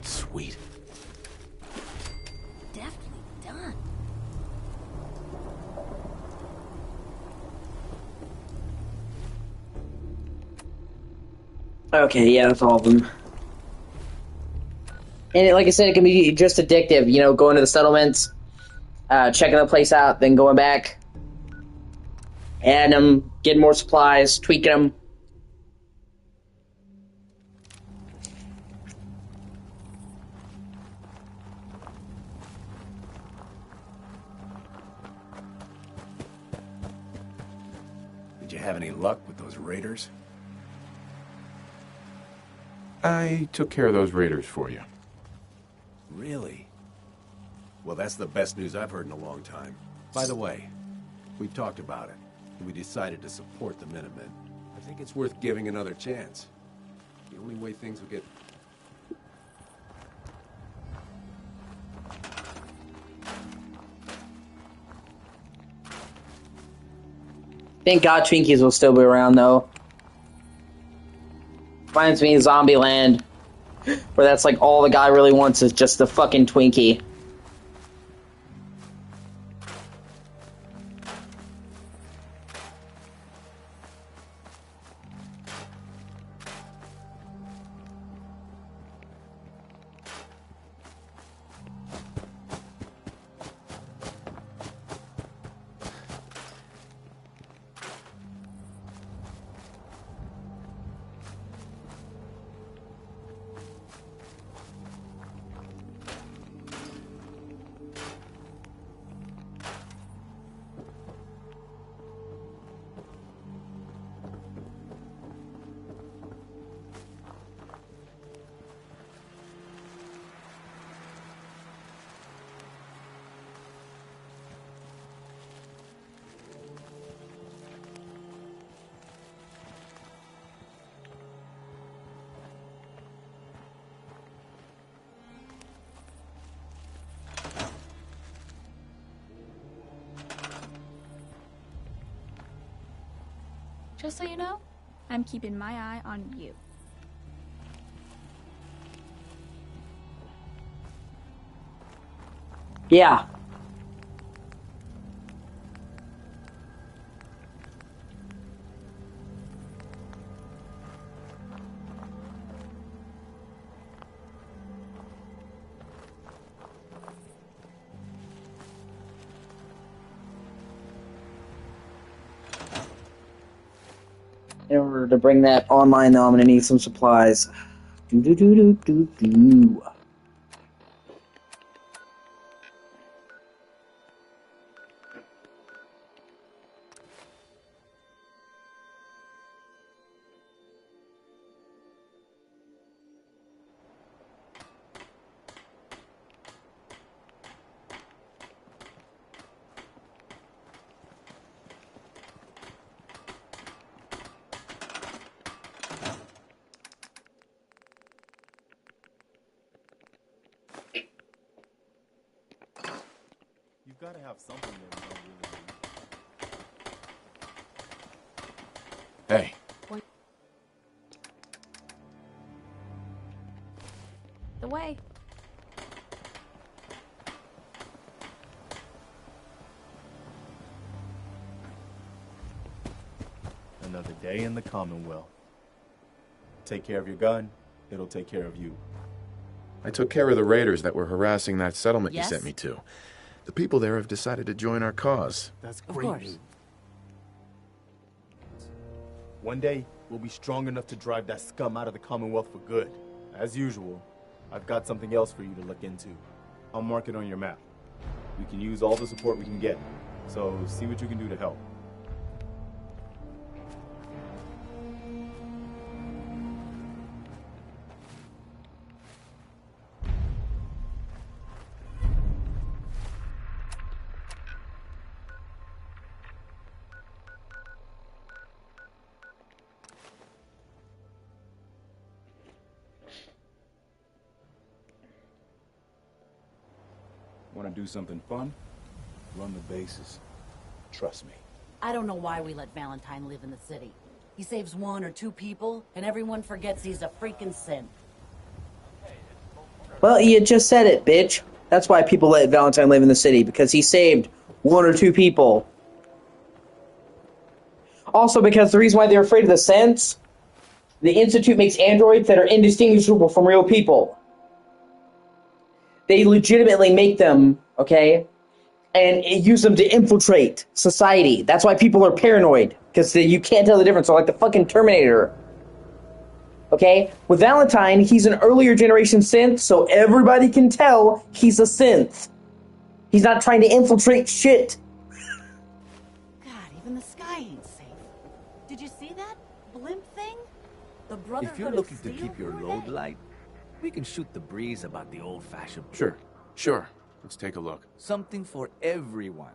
Sweet. Definitely done. Okay, yeah, that's all of them. And like I said, it can be just addictive, you know, going to the settlements, checking the place out, then going back, adding them, getting more supplies, tweaking them. Did you have any luck with those raiders? I took care of those raiders for you. Really? Well, that's the best news I've heard in a long time. By the way, we've talked about it, and we decided to support the Minutemen. I think it's worth giving another chance. The only way things will get... Thank God Twinkies will still be around, though. Reminds me of Zombieland, where that's like all the guy really wants is just the fucking Twinkie. Just so you know, I'm keeping my eye on you. Yeah. In order to bring that online, though, I'm gonna need some supplies. Do. You've got to have something that we don't really need. Hey. The way. Another day in the Commonwealth. Take care of your gun, it'll take care of you. I took care of the raiders that were harassing that settlement Yes? you sent me to. The people there have decided to join our cause. That's Of great course. news. One day, we'll be strong enough to drive that scum out of the Commonwealth for good. As usual, I've got something else for you to look into. I'll mark it on your map. We can use all the support we can get, so see what you can do to help. Want to do something fun? Run the bases. Trust me. I don't know why we let Valentine live in the city. He saves 1 or 2 people, and everyone forgets he's a freaking synth. Well, you just said it, bitch. That's why people let Valentine live in the city, because he saved 1 or 2 people. Also, because the reason why they're afraid of the synths, the Institute makes androids that are indistinguishable from real people. They legitimately make them, okay, and use them to infiltrate society. That's why people are paranoid, because you can't tell the difference. So like the fucking Terminator. Okay? With Valentine, he's an earlier generation synth, so everybody can tell he's a synth. He's not trying to infiltrate shit. God, even the sky ain't safe. Did you see that blimp thing? The Brotherhood If you're of looking to Steel? keep your Who are load they? light, we can shoot the breeze about the old-fashioned. Sure. Let's take a look. Something for everyone.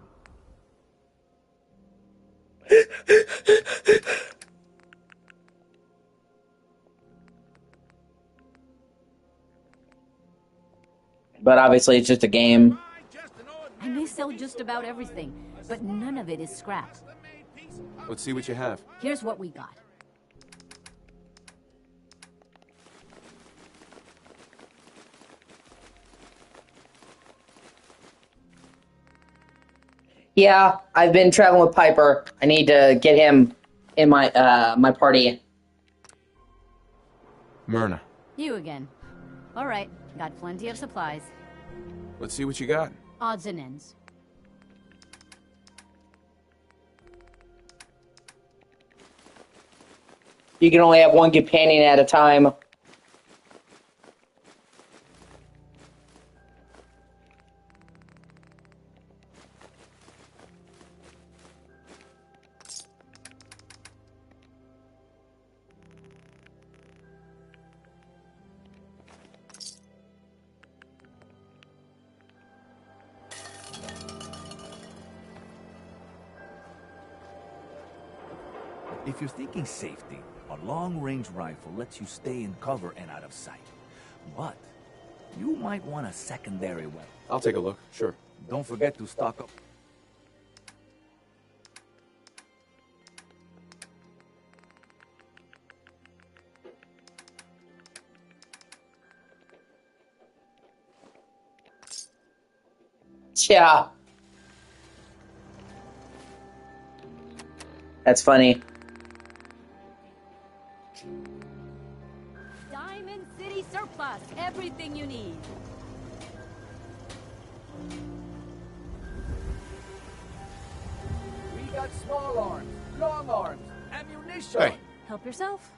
But obviously, it's just a game. And they sell just about everything, but none of it is scrap. Let's see what you have. Here's what we got. Yeah, I've been traveling with Piper. I need to get him in my my party. Myrna, You again. All right, got plenty of supplies. let's see what you got. Odds and ends. You can only have one companion at a time. If you're thinking safety, a long-range rifle lets you stay in cover and out of sight. But you might want a secondary weapon. I'll take a look, sure. Don't forget to stock up. Yeah. That's funny. Diamond City Surplus. Everything you need. We got small arms, long arms, ammunition. Hey, Help yourself.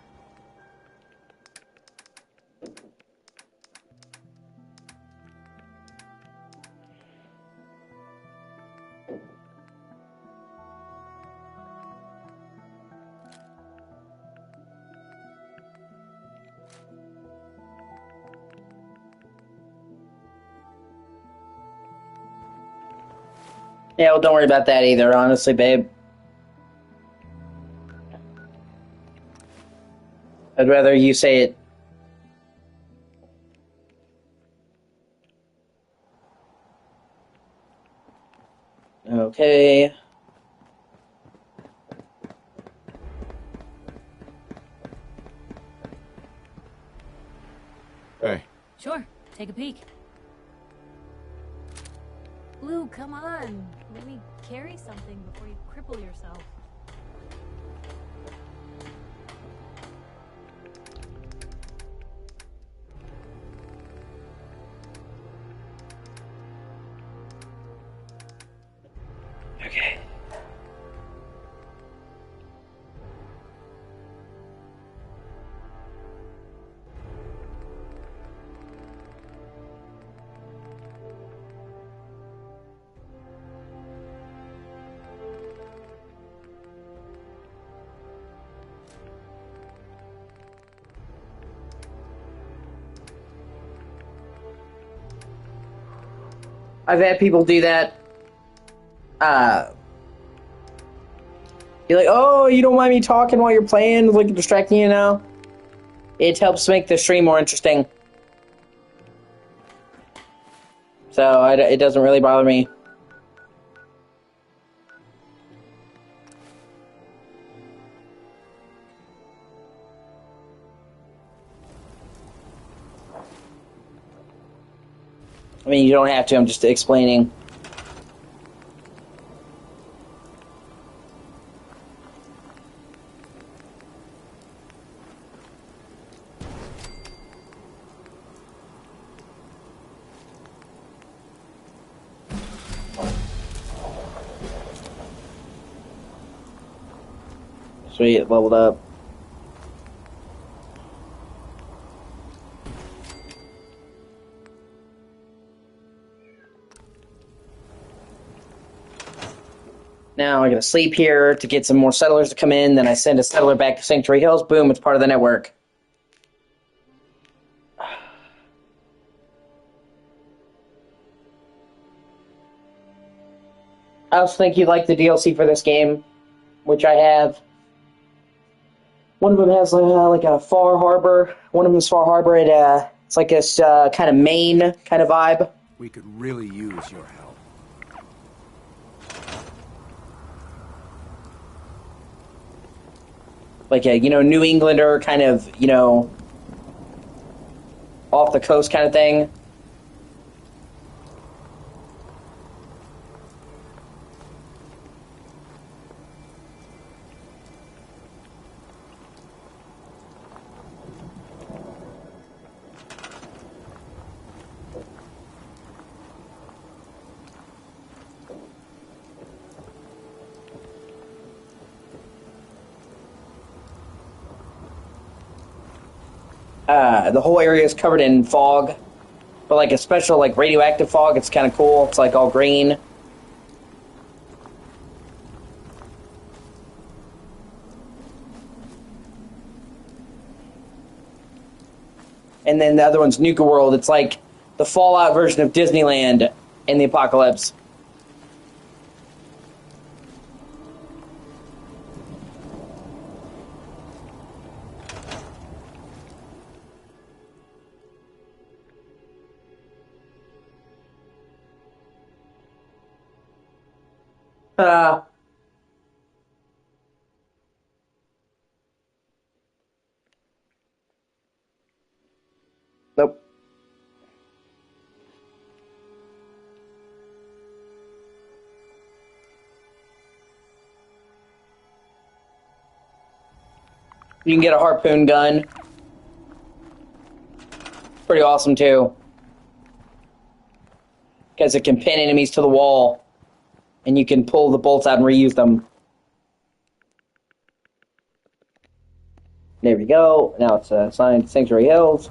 Yeah, well, don't worry about that either, honestly, babe. I'd rather you say it. Okay. Hey. Sure, take a peek. Blue, come on. Let me carry something before you cripple yourself. Okay. I've had people do that. You're like, oh, you don't mind me talking while you're playing, like distracting you now? It helps make the stream more interesting. So it doesn't really bother me. I mean, you don't have to, I'm just explaining. Sweet, leveled up. Now I gotta sleep here to get some more settlers to come in, then I send a settler back to Sanctuary Hills, boom, it's part of the network. I also think you'd like the DLC for this game, which I have. One of them has like a Far Harbor. One of them is Far Harbor. It's like this kind of Maine kind of vibe. We could really use your help. Like a, New Englander kind of, off the coast kind of thing. The whole area is covered in fog, but like a special like radioactive fog. It's kind of cool. It's like all green. And then the other one's Nuka World. It's like the Fallout version of Disneyland in the apocalypse. Nope. You can get a harpoon gun. Pretty awesome, too. Because it can pin enemies to the wall. And you can pull the bolts out and reuse them. There we go. Now it's assigned Sanctuary Hills.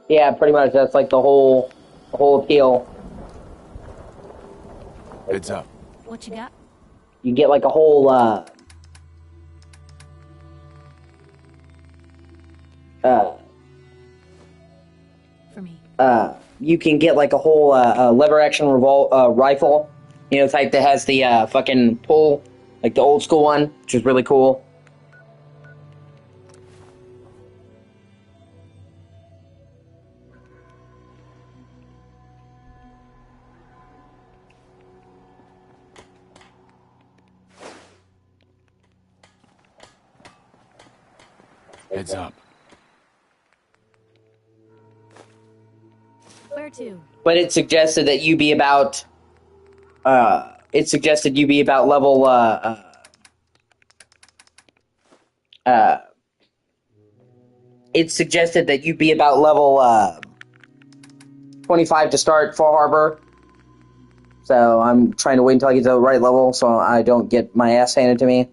Yeah, pretty much. That's like the whole appeal. Heads up. What you got? You get like a whole For me. you can get like a whole lever action rifle, you know, type that has the fucking pull, like the old school one, which is really cool. Heads up. Where to? But it suggested that you be about level it suggested that you be about level 25 to start Far Harbor. So I'm trying to wait until I get to the right level so I don't get my ass handed to me.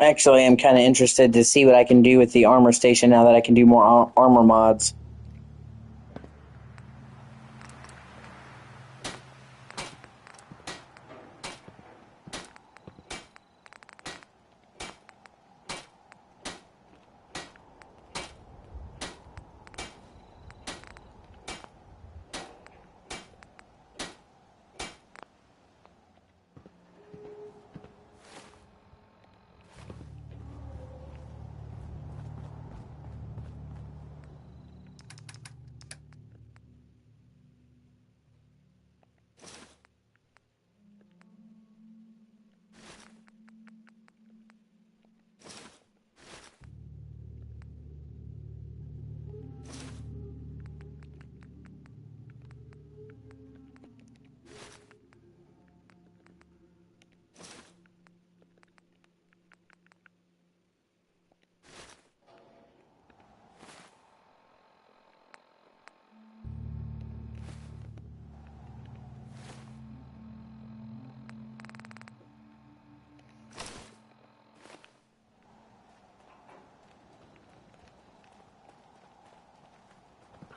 Actually, I'm kind of interested to see what I can do with the armor station now that I can do more armor mods.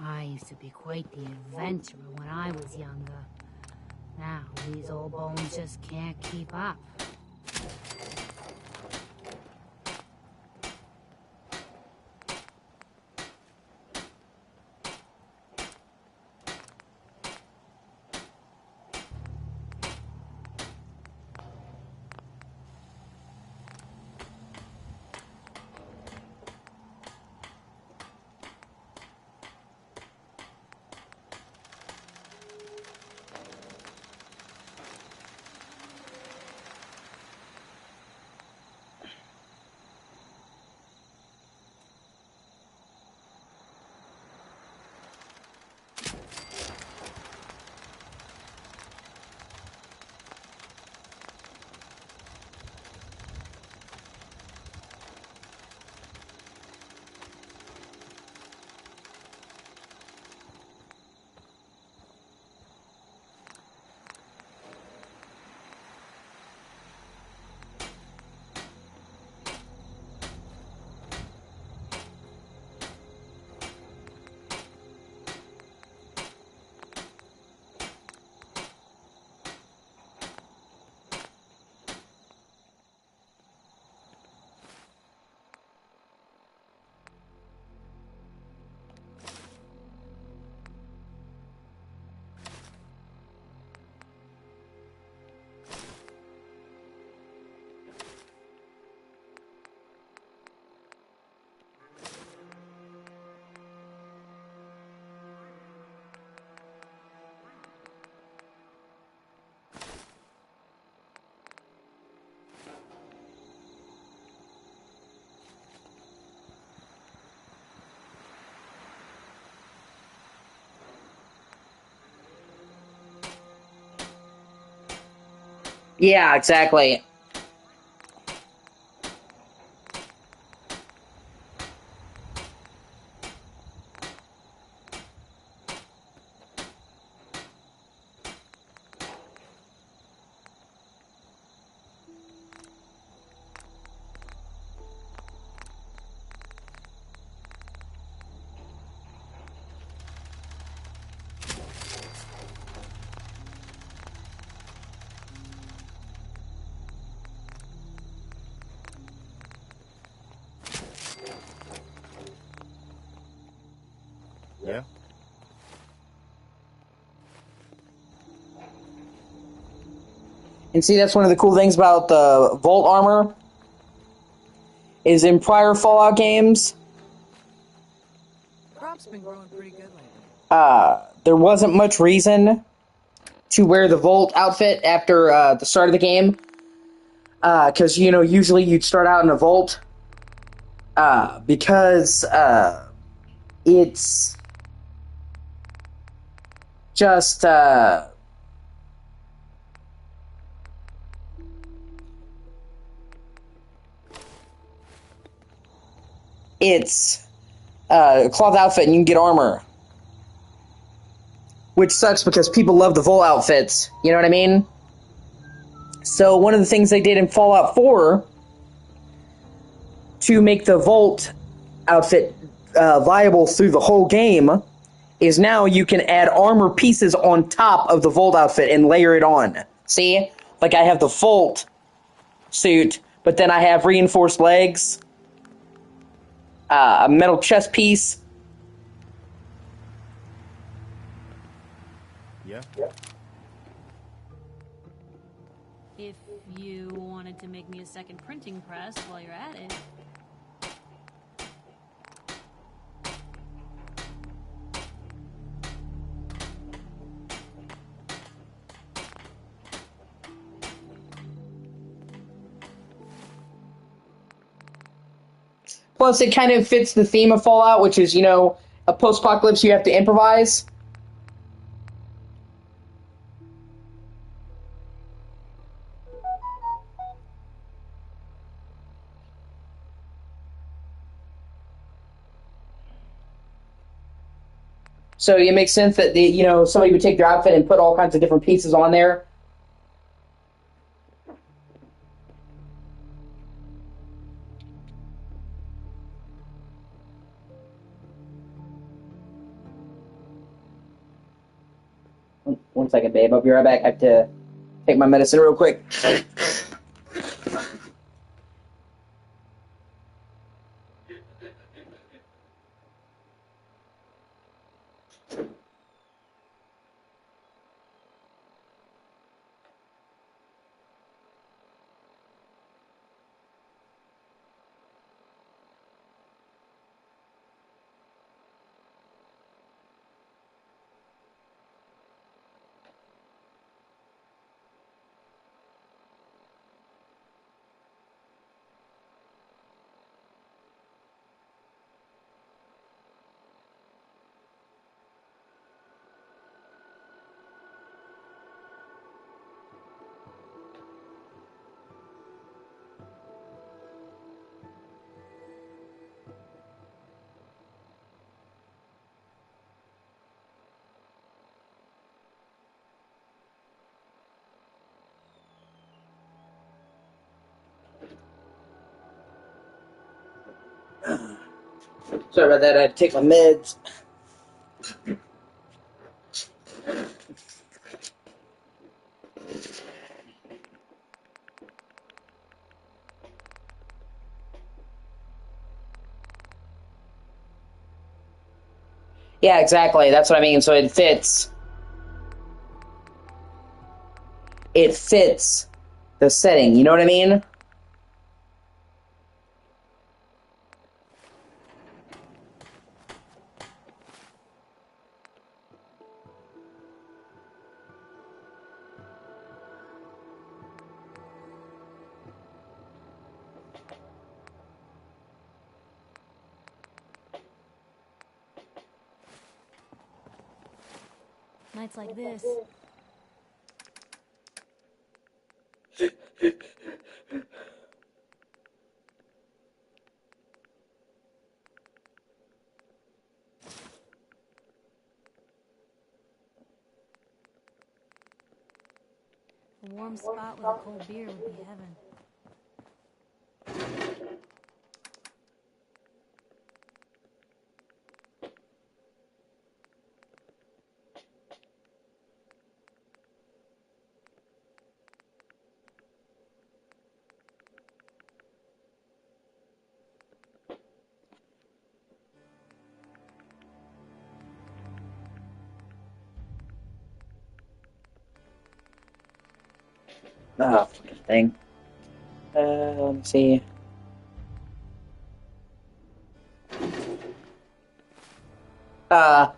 I used to be quite the adventurer when I was younger. Now, these old bones just can't keep up. Yeah, exactly. Yeah? And see, that's one of the cool things about the Vault armor, is in prior Fallout games, Crop's been growing pretty good lately. there wasn't much reason to wear the Vault outfit after the start of the game. Because, you know, usually you'd start out in a Vault, because it's just, it's a cloth outfit and you can get armor. Which sucks because people love the Vault outfits, you know what I mean? So one of the things they did in Fallout 4 to make the Vault outfit viable through the whole game is now you can add armor pieces on top of the Vault outfit and layer it on. See? Like I have the Vault suit, but then I have reinforced legs, a metal chest piece. Yeah? If you wanted to make me a second printing press while you're at it. Plus, it kind of fits the theme of Fallout, which is, you know, a post-apocalypse you have to improvise. So it makes sense that somebody would take their outfit and put all kinds of different pieces on there. One second, babe. I'll be right back. I have to take my medicine real quick. Sorry about that. I had to take my meds. Yeah, exactly. That's what I mean. So it fits. It fits the setting. You know what I mean? Nights like this, A warm spot with a cold beer would be heaven. Ah, fucking thing. Let me see. Uh,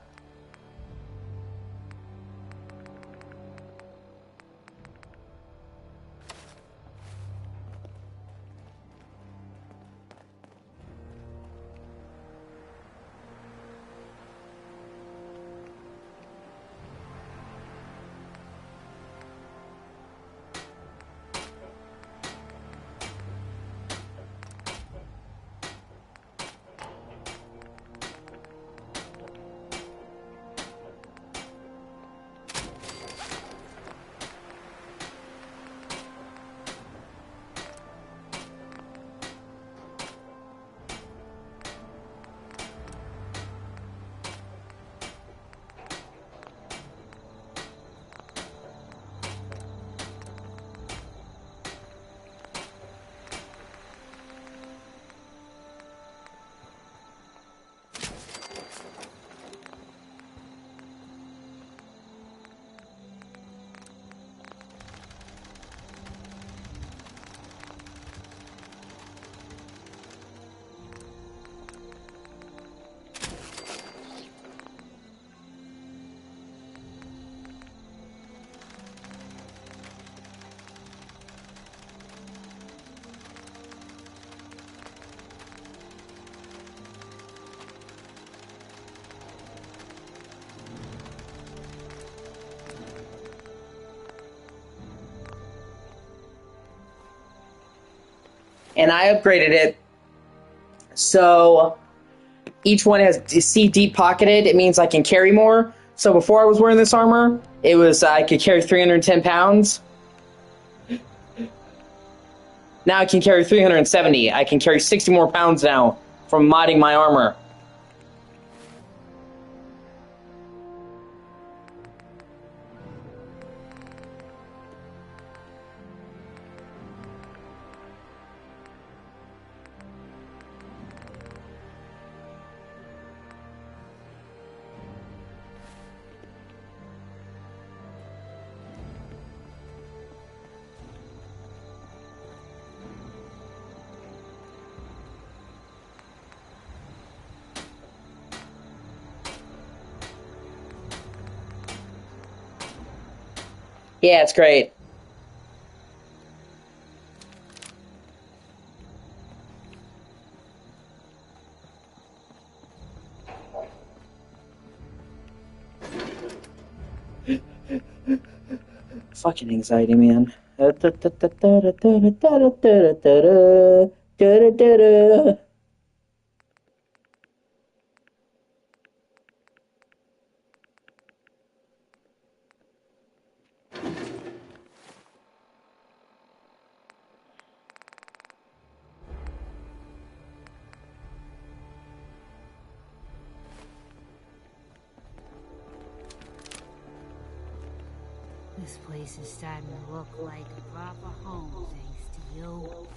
and I upgraded it so each one has C deep pocketed. It means I can carry more. So before I was wearing this armor, it was I could carry 310 pounds. Now I can carry 370. I can carry 60 more pounds now from modding my armor. Yeah, it's great. Fucking anxiety, man. This place is starting to look like a proper home, thanks to you.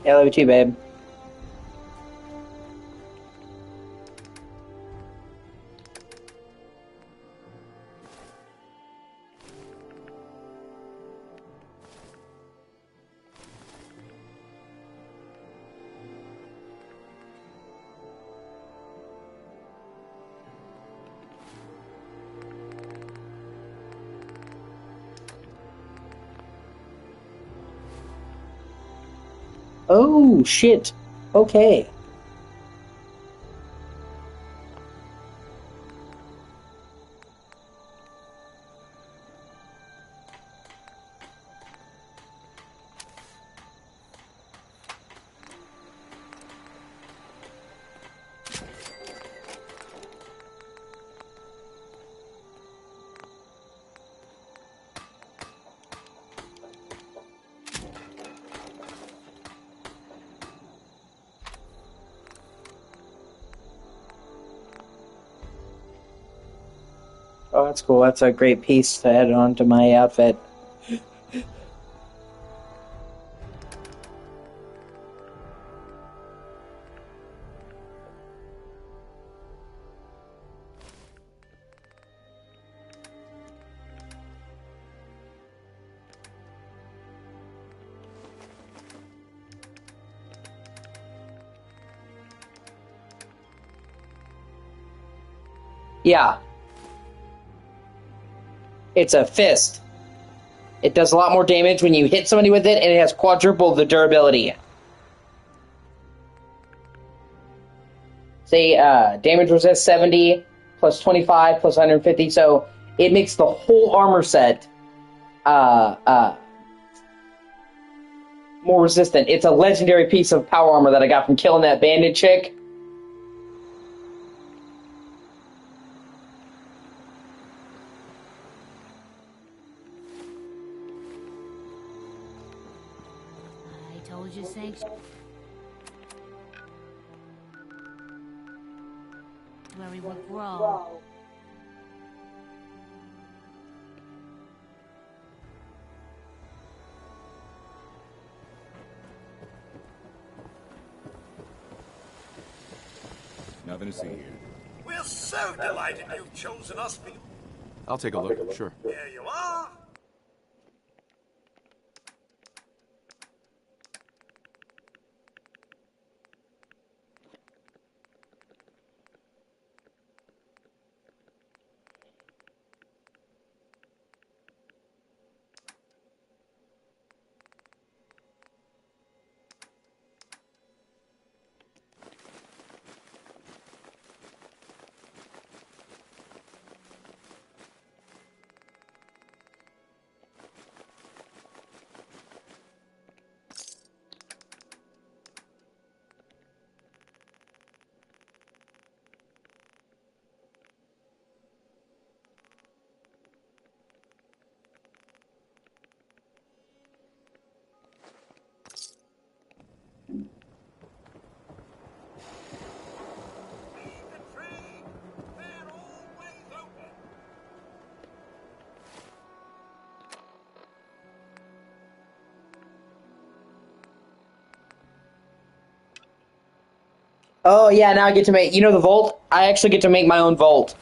Yeah, I love you too, babe. Oh, shit. Okay. Oh, that's cool. That's a great piece to add on to my outfit. Yeah. It's a fist. It does a lot more damage when you hit somebody with it, and it has quadruple the durability. Say, damage resist 70, plus 25, plus 150, so it makes the whole armor set more resistant. It's a legendary piece of power armor that I got from killing that bandit chick. I told you, Sanction. Where we would grow. Nothing to see here. We're so delighted you've chosen us for... I'll take a look, sure. There you are. Oh, yeah, now I get to make... You know the vault? I actually get to make my own vault.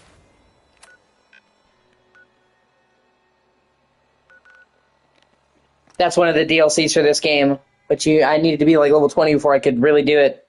That's one of the DLCs for this game. But I needed to be like level 20 before I could really do it.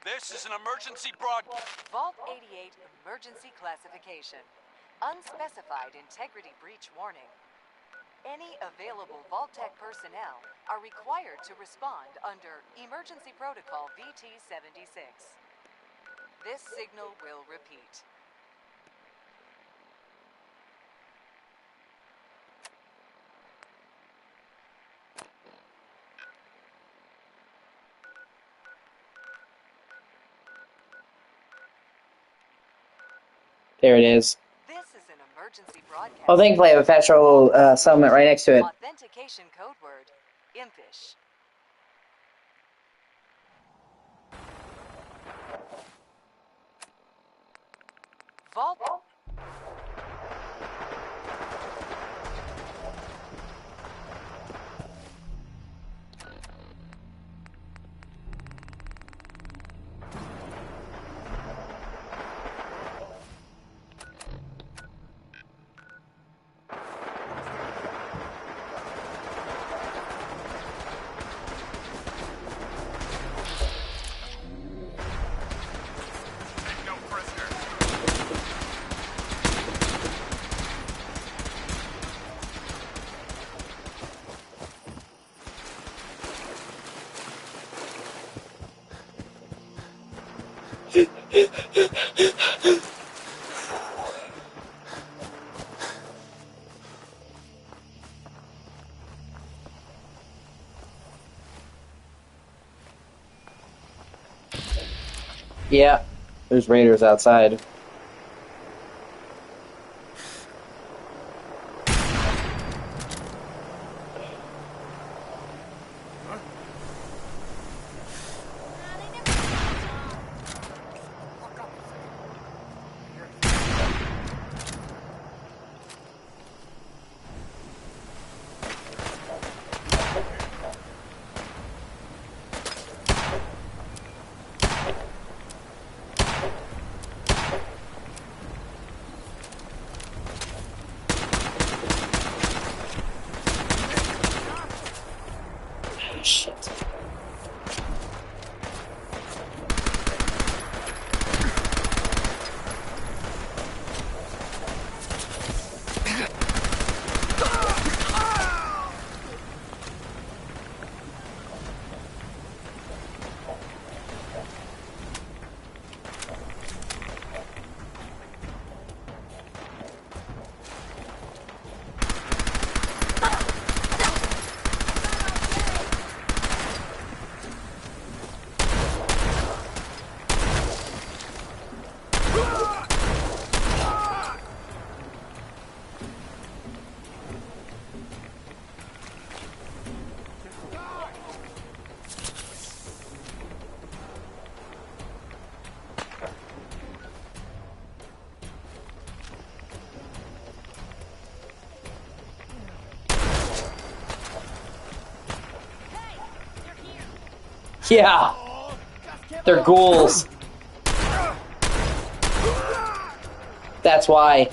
This is an emergency broadcast. Vault 88 emergency classification. Unspecified integrity breach warning. Any available Vault-Tec personnel are required to respond under Emergency Protocol VT-76. This signal will repeat. There it is. This is an emergency broadcast. Well, thankfully I have a fast travel settlement right next to it. Authentication code word, impish. Vault. Yeah, there's raiders outside. Shit. Yeah, they're ghouls. That's why.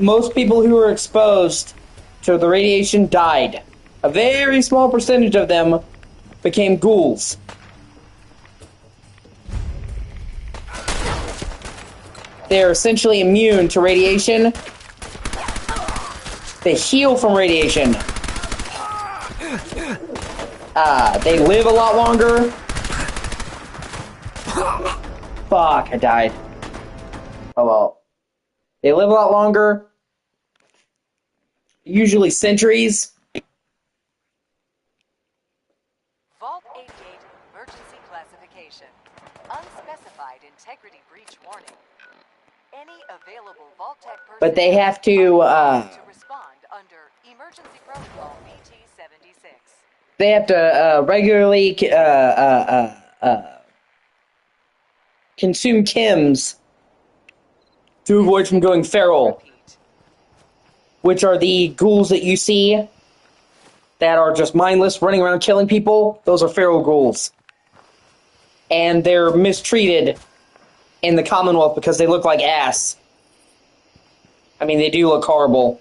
Most people who were exposed to the radiation died. A very small percentage of them became ghouls. They're essentially immune to radiation. They heal from radiation. They live a lot longer. Fuck, I died. Oh well. They live a lot longer. Usually centuries. Vault 88 emergency classification. Unspecified integrity breach warning. Any available Vault-Tec person But they have to respond under emergency protocol BT-76. they have to regularly consume chems to avoid from going feral, which are the ghouls that you see that are just mindless, running around killing people. Those are feral ghouls, and they're mistreated in the Commonwealth because they look like ass. I mean, they do look horrible.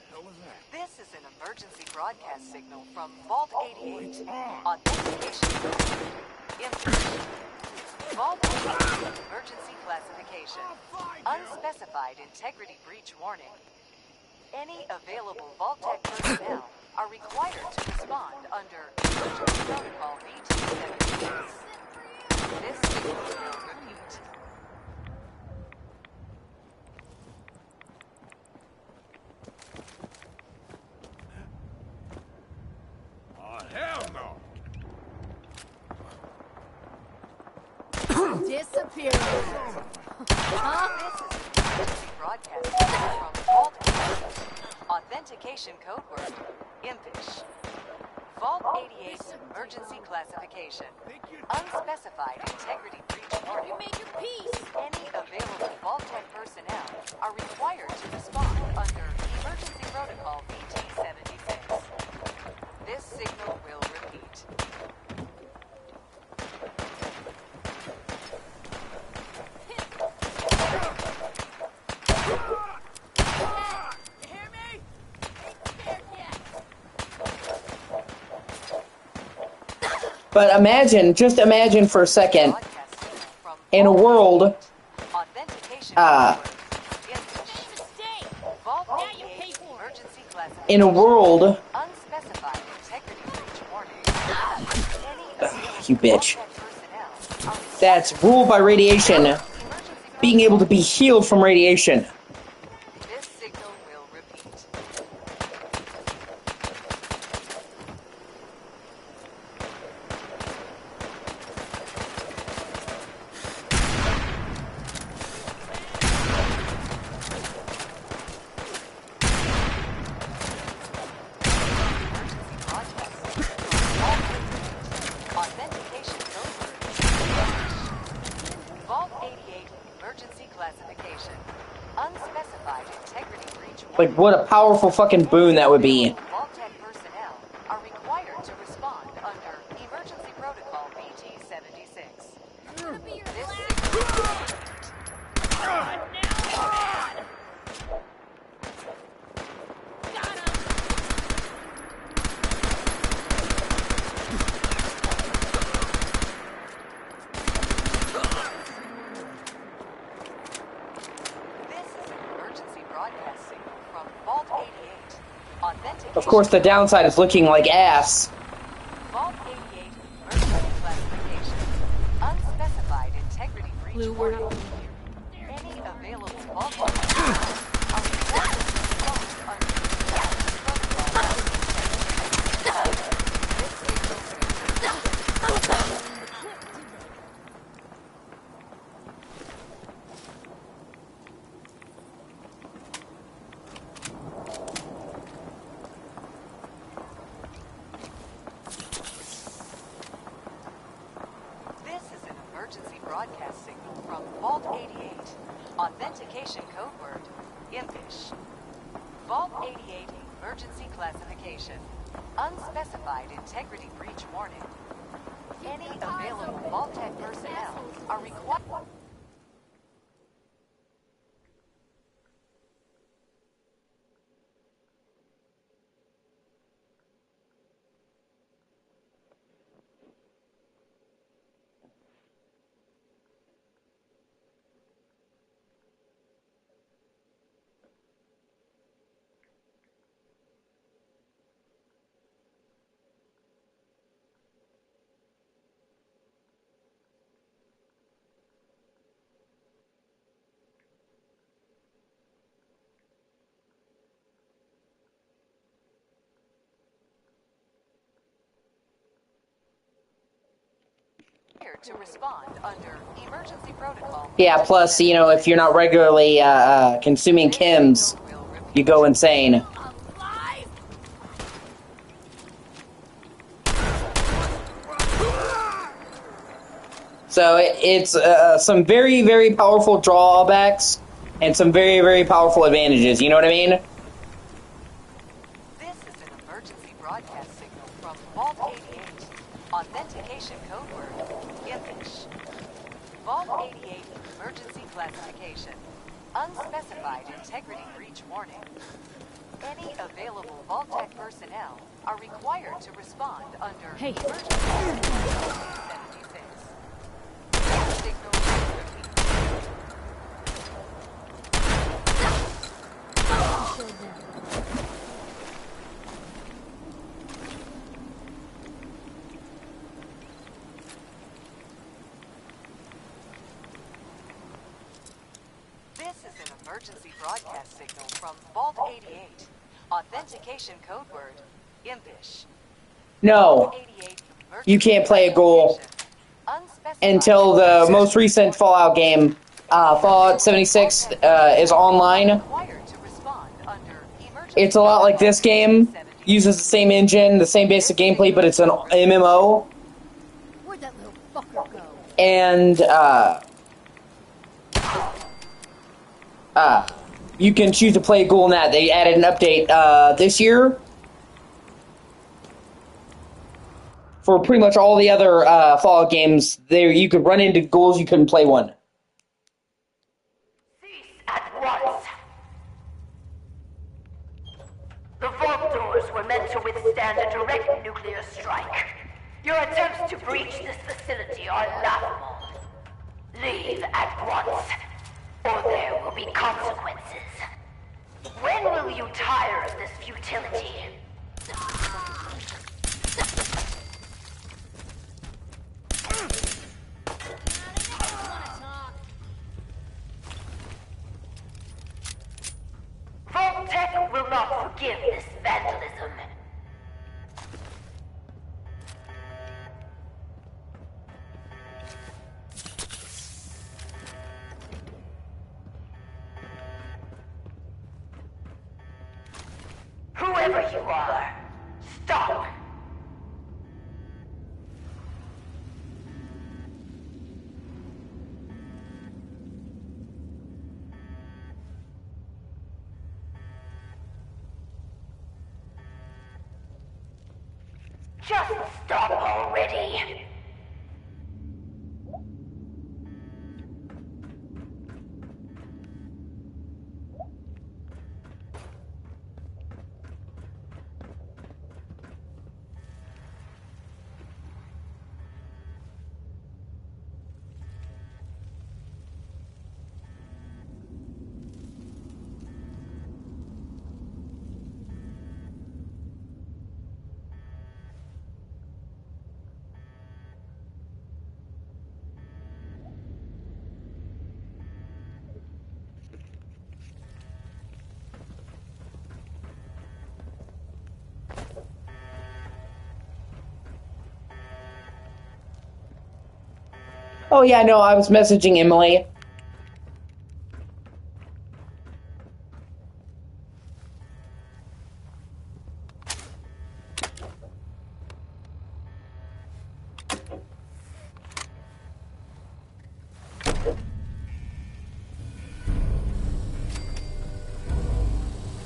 This is an emergency broadcast signal from Vault 88. Authentication code. Vault 88 emergency classification. Unspecified integrity breach warning. Any available Vault-Tec personnel are required to respond under Emergency Protocol VT-76. This signal will repeat. Oh, hell no! Disappear. This is emergency broadcast from Vault 88. Authentication code word, impish. Vault 88 emergency classification. Unspecified integrity breach warning. You made your peace. Any available Vault-Tec personnel are required to respond under Emergency Protocol VT-76. This signal will repeat. But imagine, just imagine for a second, in a world, in a world, you bitch, that's ruled by radiation, being able to be healed from radiation. This signal will repeat. Authentication code word. Vault 88 emergency classification. Unspecified integrity breach warning. Like, what a powerful fucking boon that would be. Vault-Tec personnel are required to respond under Emergency Protocol VT-76. Of course, the downside is looking like ass. Vault 88 emergency classification. Unspecified integrity breach warning. Any available vault personnel are required to respond under Emergency Protocol. This signal. This is an emergency broadcast signal from Vault 88. Authentication code word, impish. Vault 88 emergency classification. Unspecified integrity breach warning. Any available Vault-Tec personnel are required. To respond under Emergency Protocol. Yeah, plus, you know, if you're not regularly consuming chems, you go insane. So it's some very, very powerful drawbacks and some very, very powerful advantages, you know what I mean? This is an emergency broadcast signal from Vault 88. Authentication code word, impish. Vault 88 emergency classification. Unspecified integrity breach warning. Any available Vault-Tec personnel are required to respond under emergency 76. Signal This is an emergency broadcast signal from Vault 88. Authentication code word, impish. No. You can't play a ghoul until the most recent Fallout game, Fallout 76, is online. It's a lot like this game. Uses the same engine, the same basic gameplay, but it's an MMO. Where'd that little fucker go? And, you can choose to play a ghoul in that. They added an update, this year. For pretty much all the other, Fallout games, there you could run into ghouls, you couldn't play one. At once. The vault doors were meant to withstand a direct nuclear strike. Your attempts to breach this facility are laughable. Leave at once, or there will be consequences. When will you tire of this futility? Vault-Tec will not forgive this vandalism. Whoever you are, stop! Just stop already! Oh yeah, no, I was messaging Emily.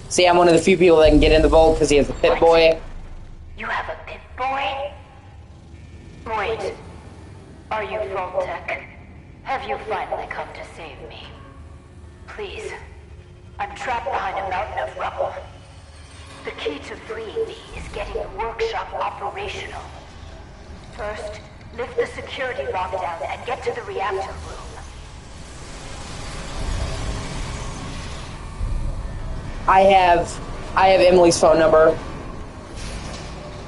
See, I'm one of the few people that can get in the vault because he has the pit boy. You have a pit boy? Wait. Are you Vault-Tec? Have you finally come to save me? Please. I'm trapped behind a mountain of rubble. The key to freeing me is getting the workshop operational. First, lift the security lockdown and get to the reactor room. I have Emily's phone number.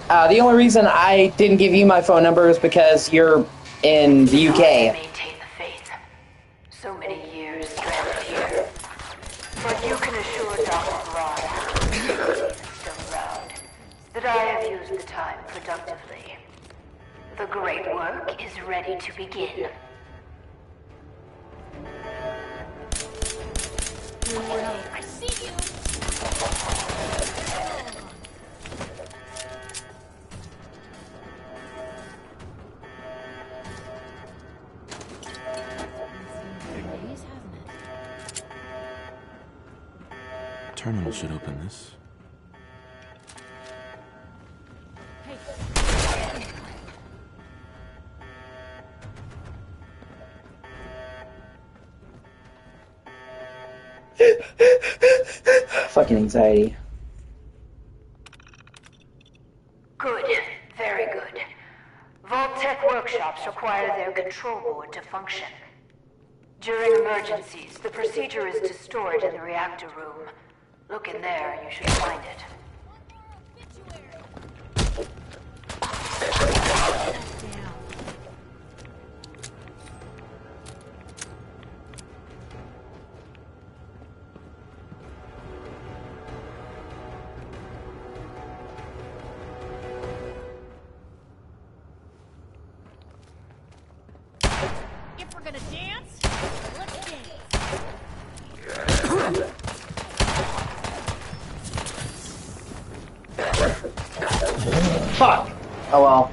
The only reason I didn't give you my phone number is because you're in the UK. Maintain the faith. So many years stranded here. But you can assure Dr. Braun, still around, that I have used the time productively. The great work is ready to begin. I see you. Terminal should open this. Fucking anxiety. Good. Very good. Vault-Tec workshops require their control board to function. During emergencies, the procedure is to store it in the reactor room. Look in there and you should find it. If we're gonna dance, let's dance. Fuck! Oh well.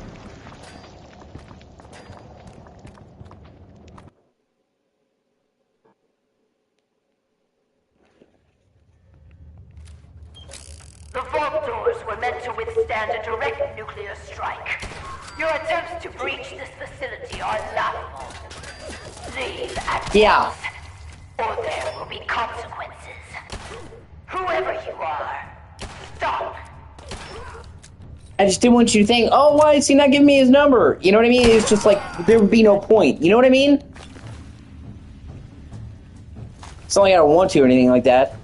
The vault doors were meant to withstand a direct nuclear strike. Your attempts to breach this facility are laughable. Leave at once, or there will be consequences. Whoever you are, stop. I just didn't want you to think, oh, why is he not giving me his number? You know what I mean? It's just like, there would be no point. You know what I mean? It's not like I don't want to or anything like that.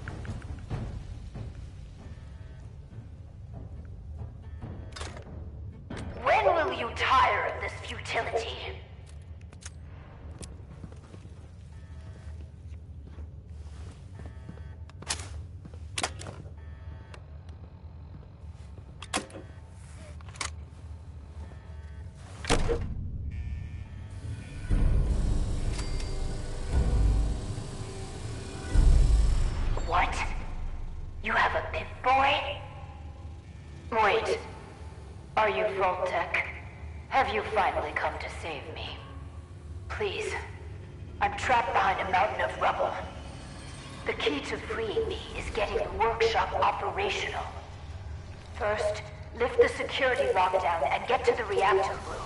When will you tire of this futility? What? You have a Pip-Boy? Wait. Are you Vault-Tec? Have you finally come to save me? Please. I'm trapped behind a mountain of rubble. The key to freeing me is getting the workshop operational. First, lift the security lockdown and get to the reactor room.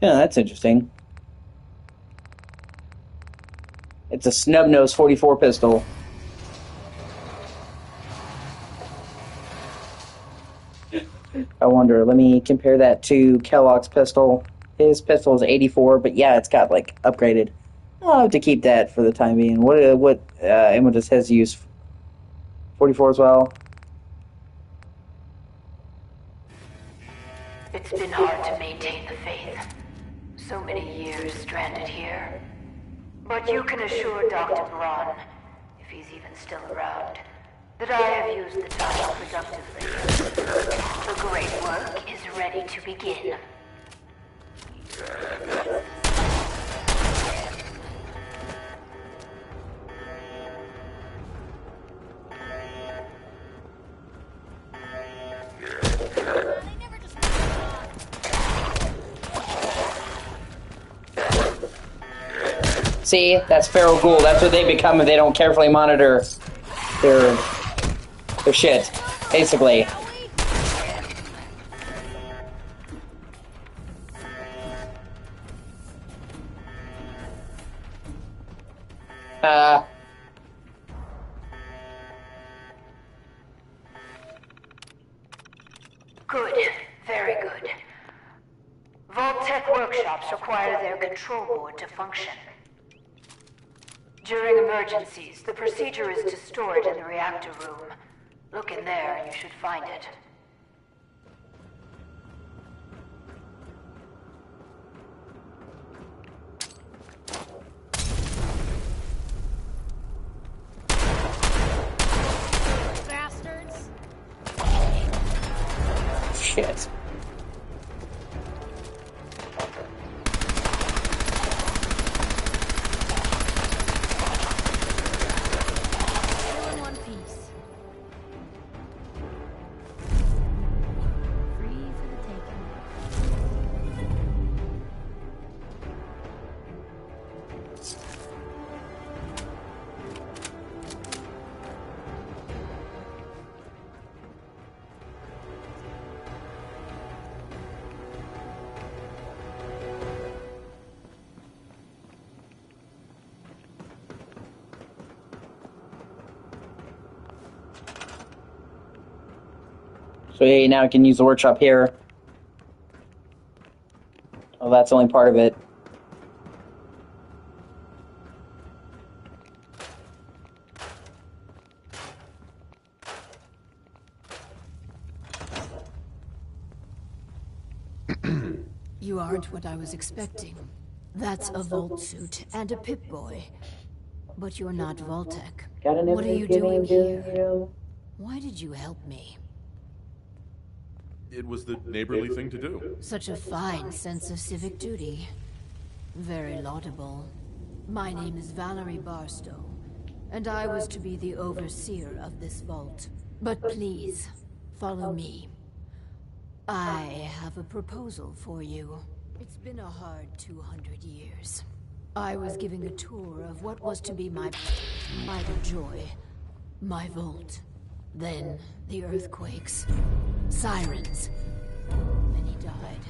Yeah, that's interesting. It's a snub-nose 44 pistol. I wonder, let me compare that to Kellogg's pistol. His pistol is 84, but yeah, it's got, like, upgraded. I'll have to keep that for the time being. What ammo does his use? 44 as well? It's been hard to maintain the faith. So many years stranded here. But you can assure Dr. Braun, if he's even still around, that I have used the time productively. The great work is ready to begin. See, that's feral ghoul. That's what they become if they don't carefully monitor their shit, basically. Good. Very good. Vault-Tec workshops require their control board to function. During emergencies, the procedure is to store it in the reactor room. Look in there and you should find it. Bastards! Shit. All in one piece. Free for the taking. Sweet, now I can use the workshop here. Oh, that's only part of it. You aren't what I was expecting. That's a Vault suit and a Pip-Boy. But you're not Vault-Tec. What are you doing here? Why did you help me? It was the neighborly thing to do. Such a fine sense of civic duty. Very laudable. My name is Valerie Barstow, and I was to be the overseer of this vault. But please, follow me. I have a proposal for you. It's been a hard 200 years. I was giving a tour of what was to be my pride of joy, my vault. Then the earthquakes, sirens. Many died.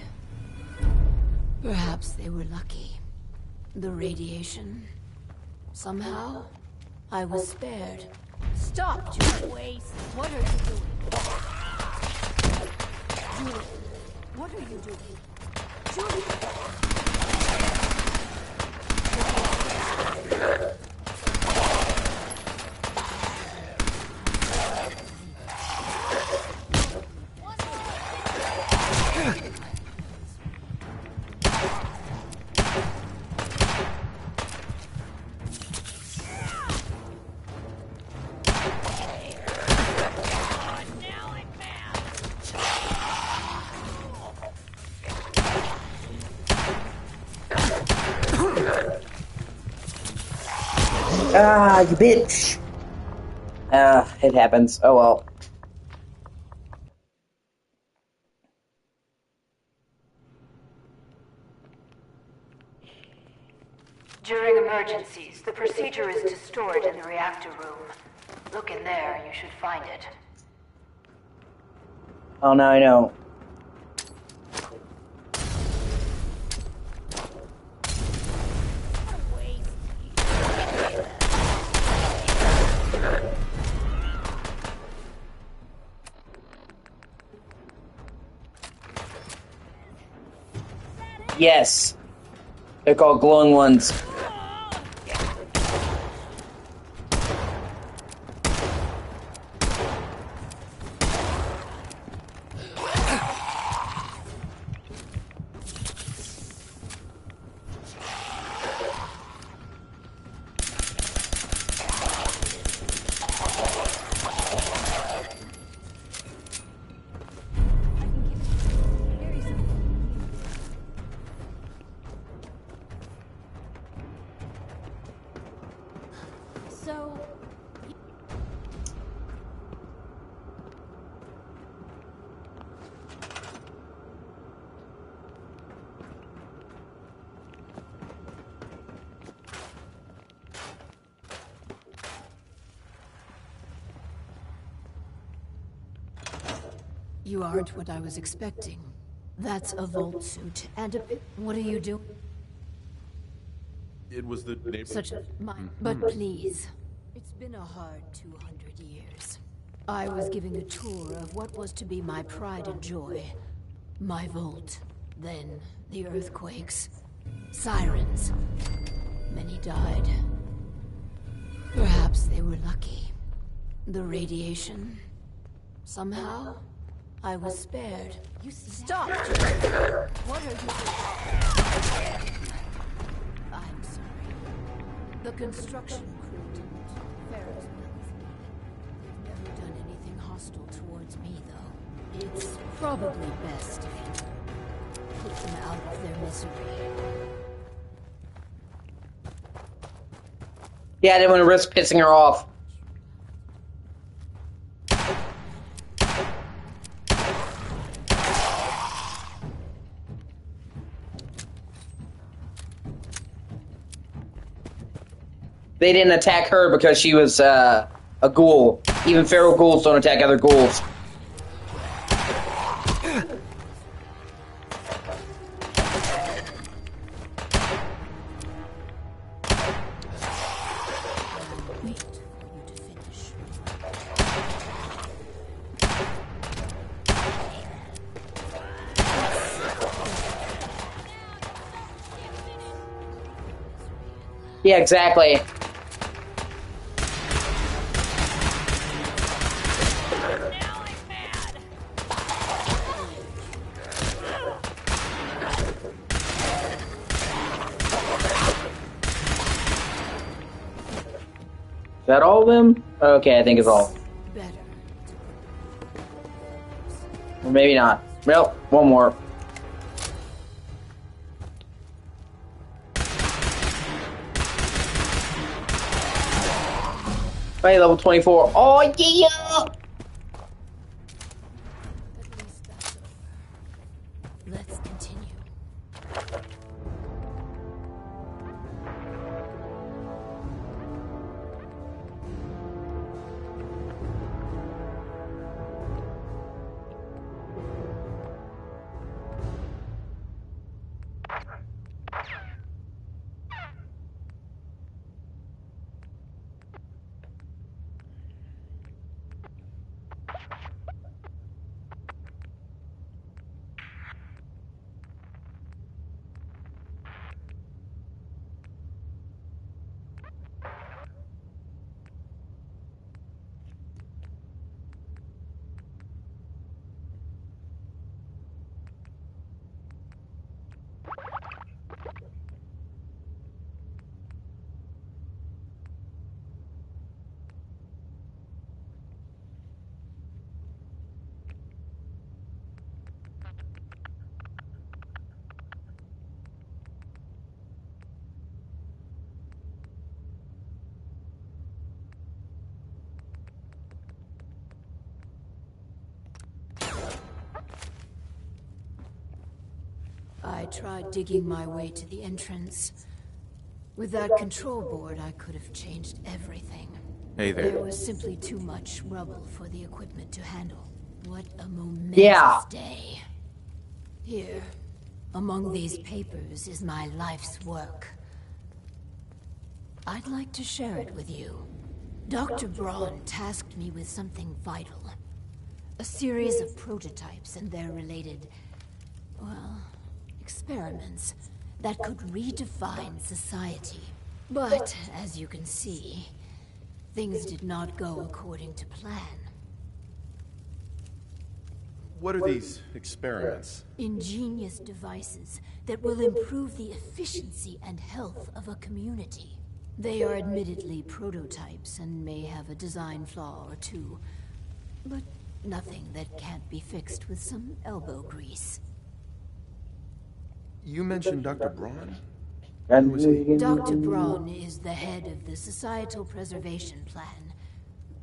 Perhaps they were lucky. The radiation. Somehow, I was spared. Stop, Julie! Waste. What are you doing? Julie, what are you doing? Julie! Ah, you bitch! It happens. Oh well. During emergencies, the procedure is to store it in the reactor room. Look in there, you should find it. Oh, now I know. Yes. They're called glowing ones. So... You aren't what I was expecting. That's a Vault suit and a Pip. What are you doing? It was the neighbor. Such a... But please. It's been a hard 200 years. I was giving a tour of what was to be my pride and joy. My vault. Then the earthquakes. Sirens. Many died. Perhaps they were lucky. The radiation. Somehow, I was spared. You stop! What are you doing? I'm sorry. The construction crew didn't. Ferris Mills. They've never done anything hostile towards me, though. It's probably best if you put them out of their misery. Yeah, I didn't want to risk pissing her off. They didn't attack her because she was a ghoul. Even feral ghouls don't attack other ghouls. Yeah, exactly. Is that all of them? Okay, I think it's all. Or maybe not. Nope, one more. Hey, level 24. Oh, yeah! Let's continue. I tried digging my way to the entrance. With that control board, I could have changed everything. Hey there. There was simply too much rubble for the equipment to handle. What a momentous day. Here, among these papers, is my life's work. I'd like to share it with you. Dr. Braun tasked me with something vital. A series of prototypes and their related, well, experiments that could redefine society. But, as you can see, things did not go according to plan. What are these experiments? Ingenious devices that will improve the efficiency and health of a community. They are admittedly prototypes and may have a design flaw or two, but nothing that can't be fixed with some elbow grease. You mentioned Dr. Braun? Dr. Braun is the head of the Societal Preservation Plan.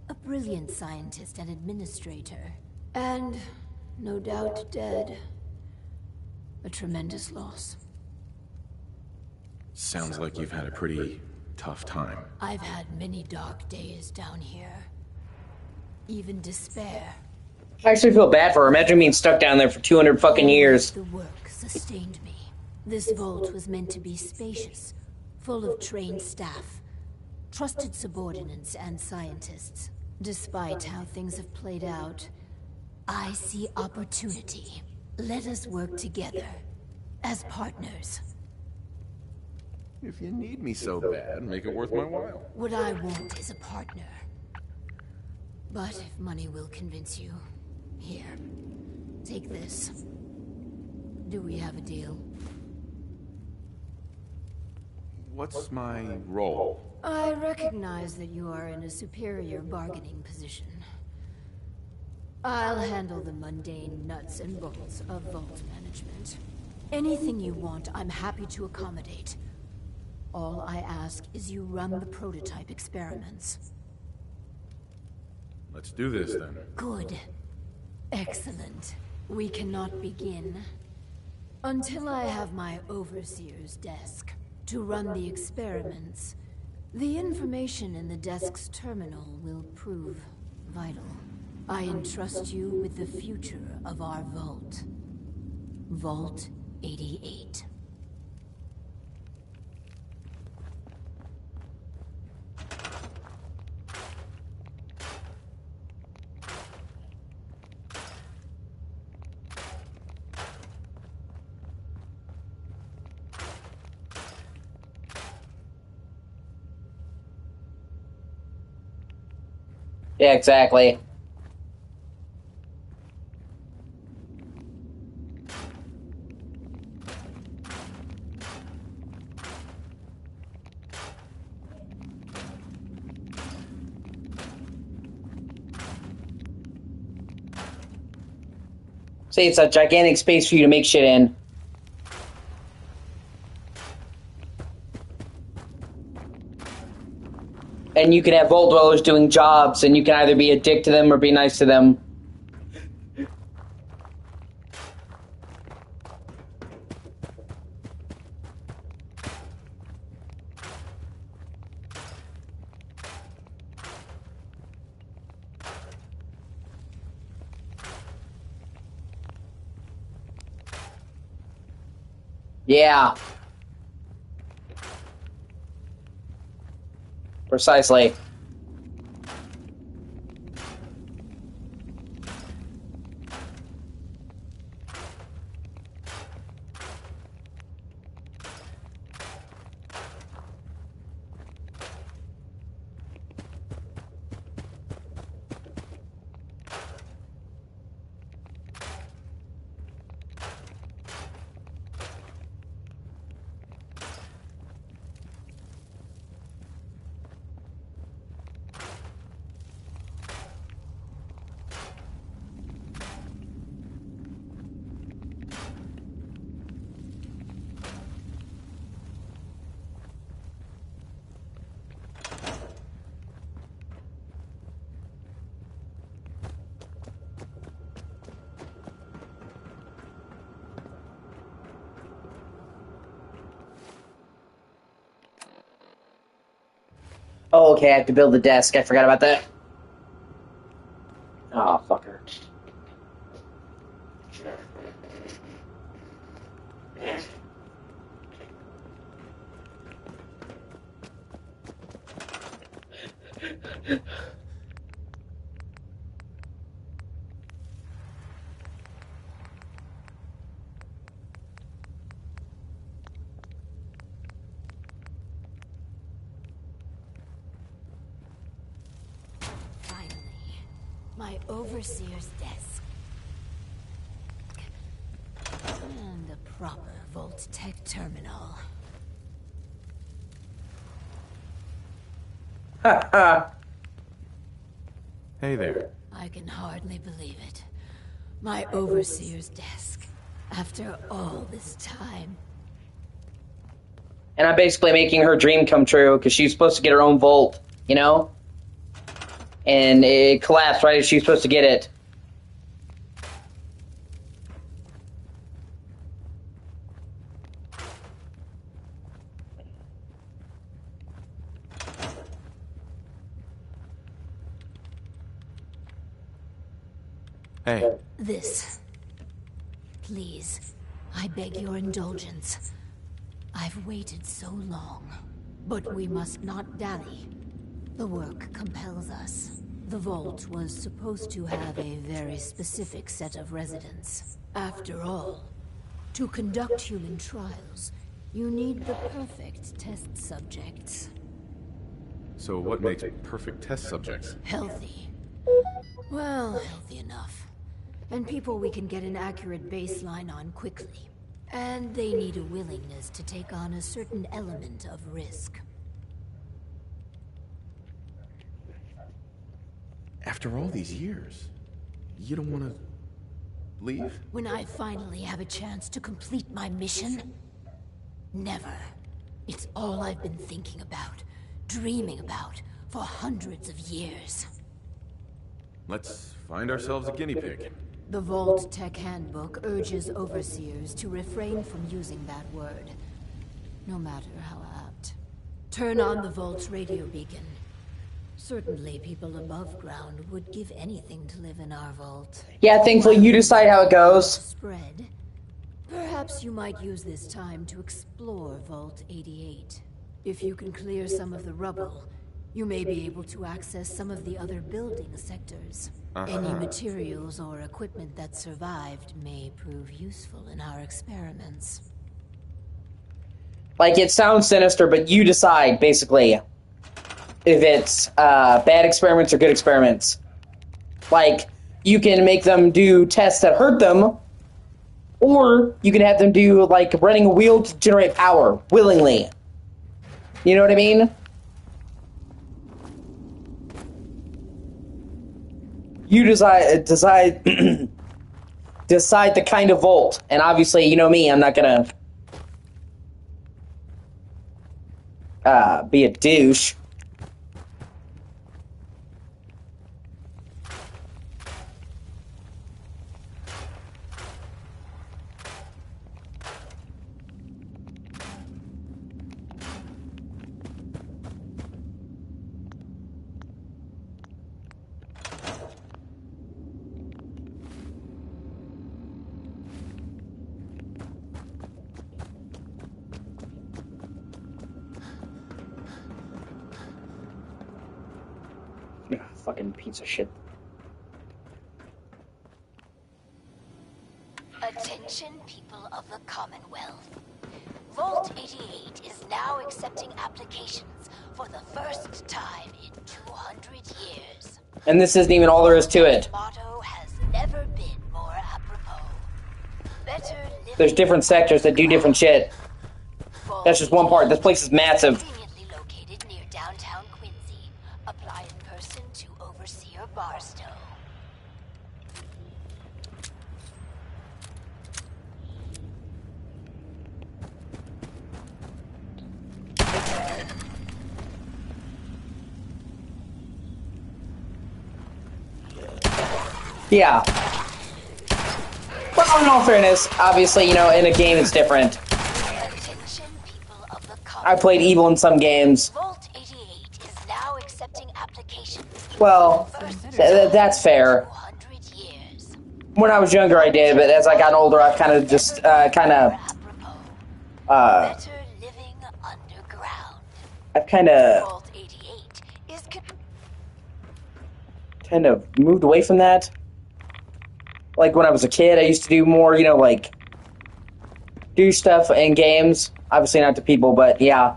A brilliant scientist and administrator. And, no doubt, dead. A tremendous loss. Sounds like you've had a pretty tough time. I've had many dark days down here. Even despair. I actually feel bad for her. Imagine being stuck down there for 200 fucking years. The work sustained me. This vault was meant to be spacious, full of trained staff, trusted subordinates and scientists. Despite how things have played out, I see opportunity. Let us work together, as partners. If you need me so bad, make it worth my while. What I want is a partner. But if money will convince you, here, take this. Do we have a deal? What's my role? I recognize that you are in a superior bargaining position. I'll handle the mundane nuts and bolts of vault management. Anything you want, I'm happy to accommodate. All I ask is you run the prototype experiments. Let's do this then. Good. Excellent. We cannot begin until I have my overseer's desk to run the experiments. The information in the desk's terminal will prove vital. I entrust you with the future of our vault. Vault 88. Yeah, exactly. See, it's a gigantic space for you to make shit in. And you can have Vault Dwellers doing jobs, and you can either be a dick to them or be nice to them. Yeah. Precisely. Oh, okay, I have to build the desk. I forgot about that. Oh, fucker. My overseer's desk. And a proper Vault-Tec terminal. Ha ha. Hey there. I can hardly believe it. My overseer's desk. After all this time. And I'm basically making her dream come true, because she's supposed to get her own vault, you know? And it collapsed right as she was supposed to get it. Hey. This. Please, I beg your indulgence. I've waited so long, but we must not dally. The work compels us. The vault was supposed to have a very specific set of residents. After all, to conduct human trials, you need the perfect test subjects. So what makes perfect test subjects? Healthy. Well, healthy enough. And people we can get an accurate baseline on quickly. And they need a willingness to take on a certain element of risk. After all these years, you don't want to leave? When I finally have a chance to complete my mission? Never. It's all I've been thinking about, dreaming about, for hundreds of years. Let's find ourselves a guinea pig. The Vault-Tec Handbook urges overseers to refrain from using that word, no matter how apt. Turn on the Vault's radio beacon. Certainly people above ground would give anything to live in our vault. Yeah, thankfully you decide how it goes. Spread. Perhaps you might use this time to explore Vault 88. If you can clear some of the rubble, you may be able to access some of the other building sectors. Any materials or equipment that survived may prove useful in our experiments. Like, it sounds sinister, but you decide, basically. if it's bad experiments or good experiments. Like, you can make them do tests that hurt them, or you can have them do, like, running a wheel to generate power, willingly. You know what I mean? You decide decide the kind of volt, and obviously, you know me, I'm not gonna be a douche. Fucking piece of shit. Attention, people of the Commonwealth. Vault 88 is now accepting applications for the first time in 200 years. And this isn't even all there is to it. Motto has never been more apropos. Better living. There's different sectors that do different shit. That's just one part. This place is massive. Conveniently located near downtown Quincy. Apply in person to Overseer Barstow. Yeah. Well, in all fairness, obviously, you know, in a game it's different. I played evil in some games. Vault 88 is now accepting applications. Well, that's fair. When I was younger, I did, but as I got older, I've kind of just, I've kind of moved away from that. Like, when I was a kid, I used to do more, you know, like, do stuff in games. Obviously not to people, but yeah.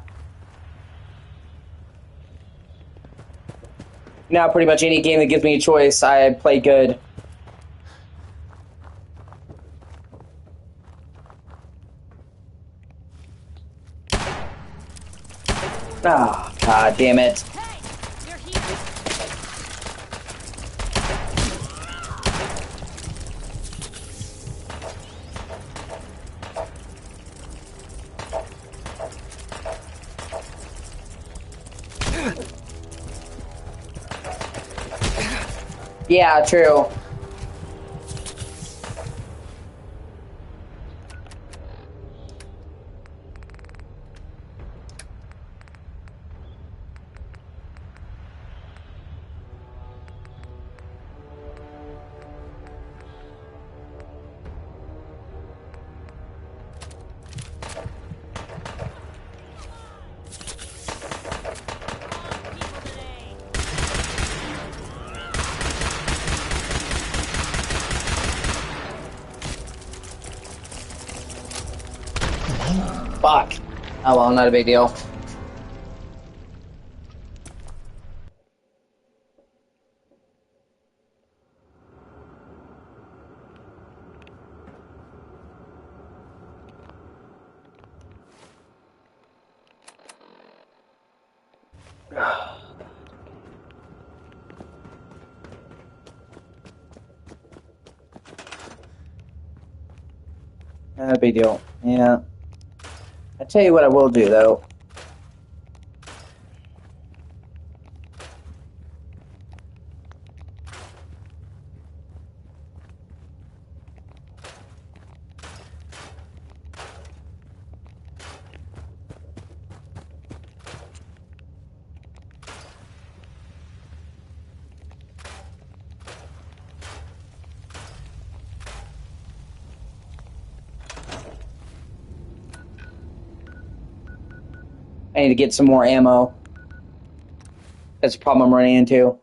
Now, pretty much any game that gives me a choice, I play good. Ah, oh, god damn it. Yeah, true. Fuck. Oh well, not a big deal. Not a big deal. Yeah. I tell you what I will do, though. I need to get some more ammo. That's a problem I'm running into.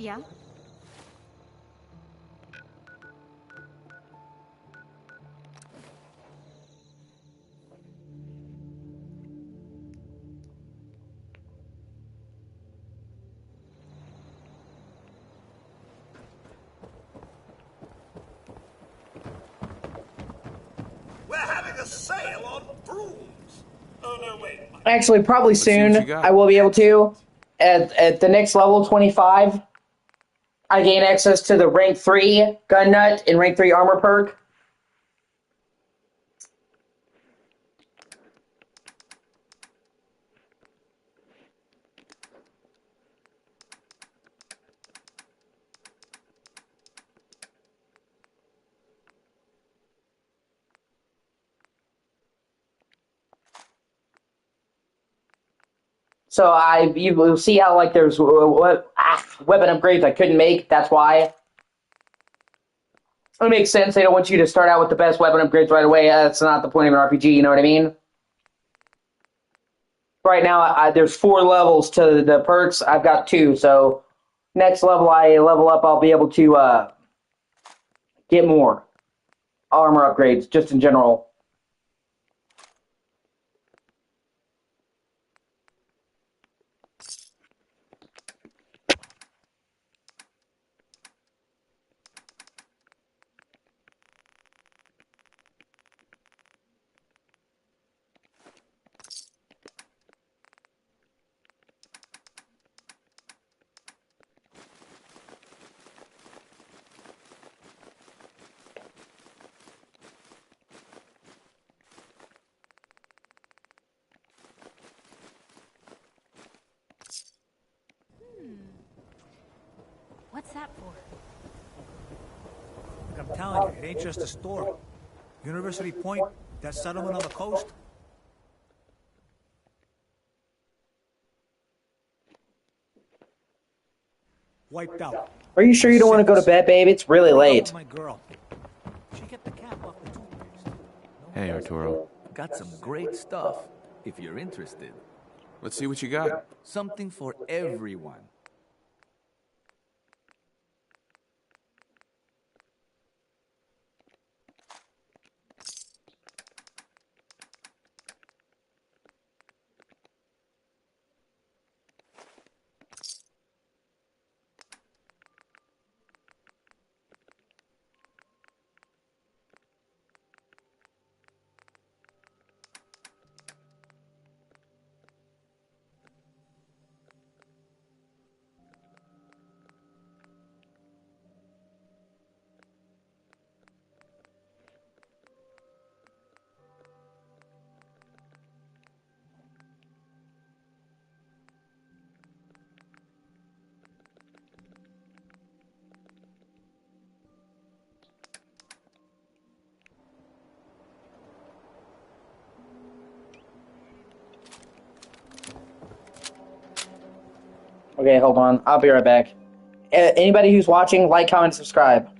Yeah? We're having a sale on brooms. Oh, no, wait. Actually, probably Let's see what you soon got. I will be able to. At the next level, 25, I gain access to the rank 3 gun nut and rank 3 armor perk. So you will see how like there's weapon upgrades I couldn't make. That's why. It makes sense. They don't want you to start out with the best weapon upgrades right away. That's not the point of an RPG. You know what I mean? Right now, there's 4 levels to the perks. I've got 2. So next level I level up, I'll be able to get more armor upgrades just in general. What's that for? I'm telling you, it ain't just a story. University Point, that settlement on the coast. Wiped out. Are you sure you don't want to go to bed, babe? It's really late. My girl. She kept the cap off the toothpaste. Hey, Arturo. Got some great stuff, if you're interested. Let's see what you got. Something for everyone. Okay, hold on. I'll be right back. Anybody who's watching, like, comment, subscribe.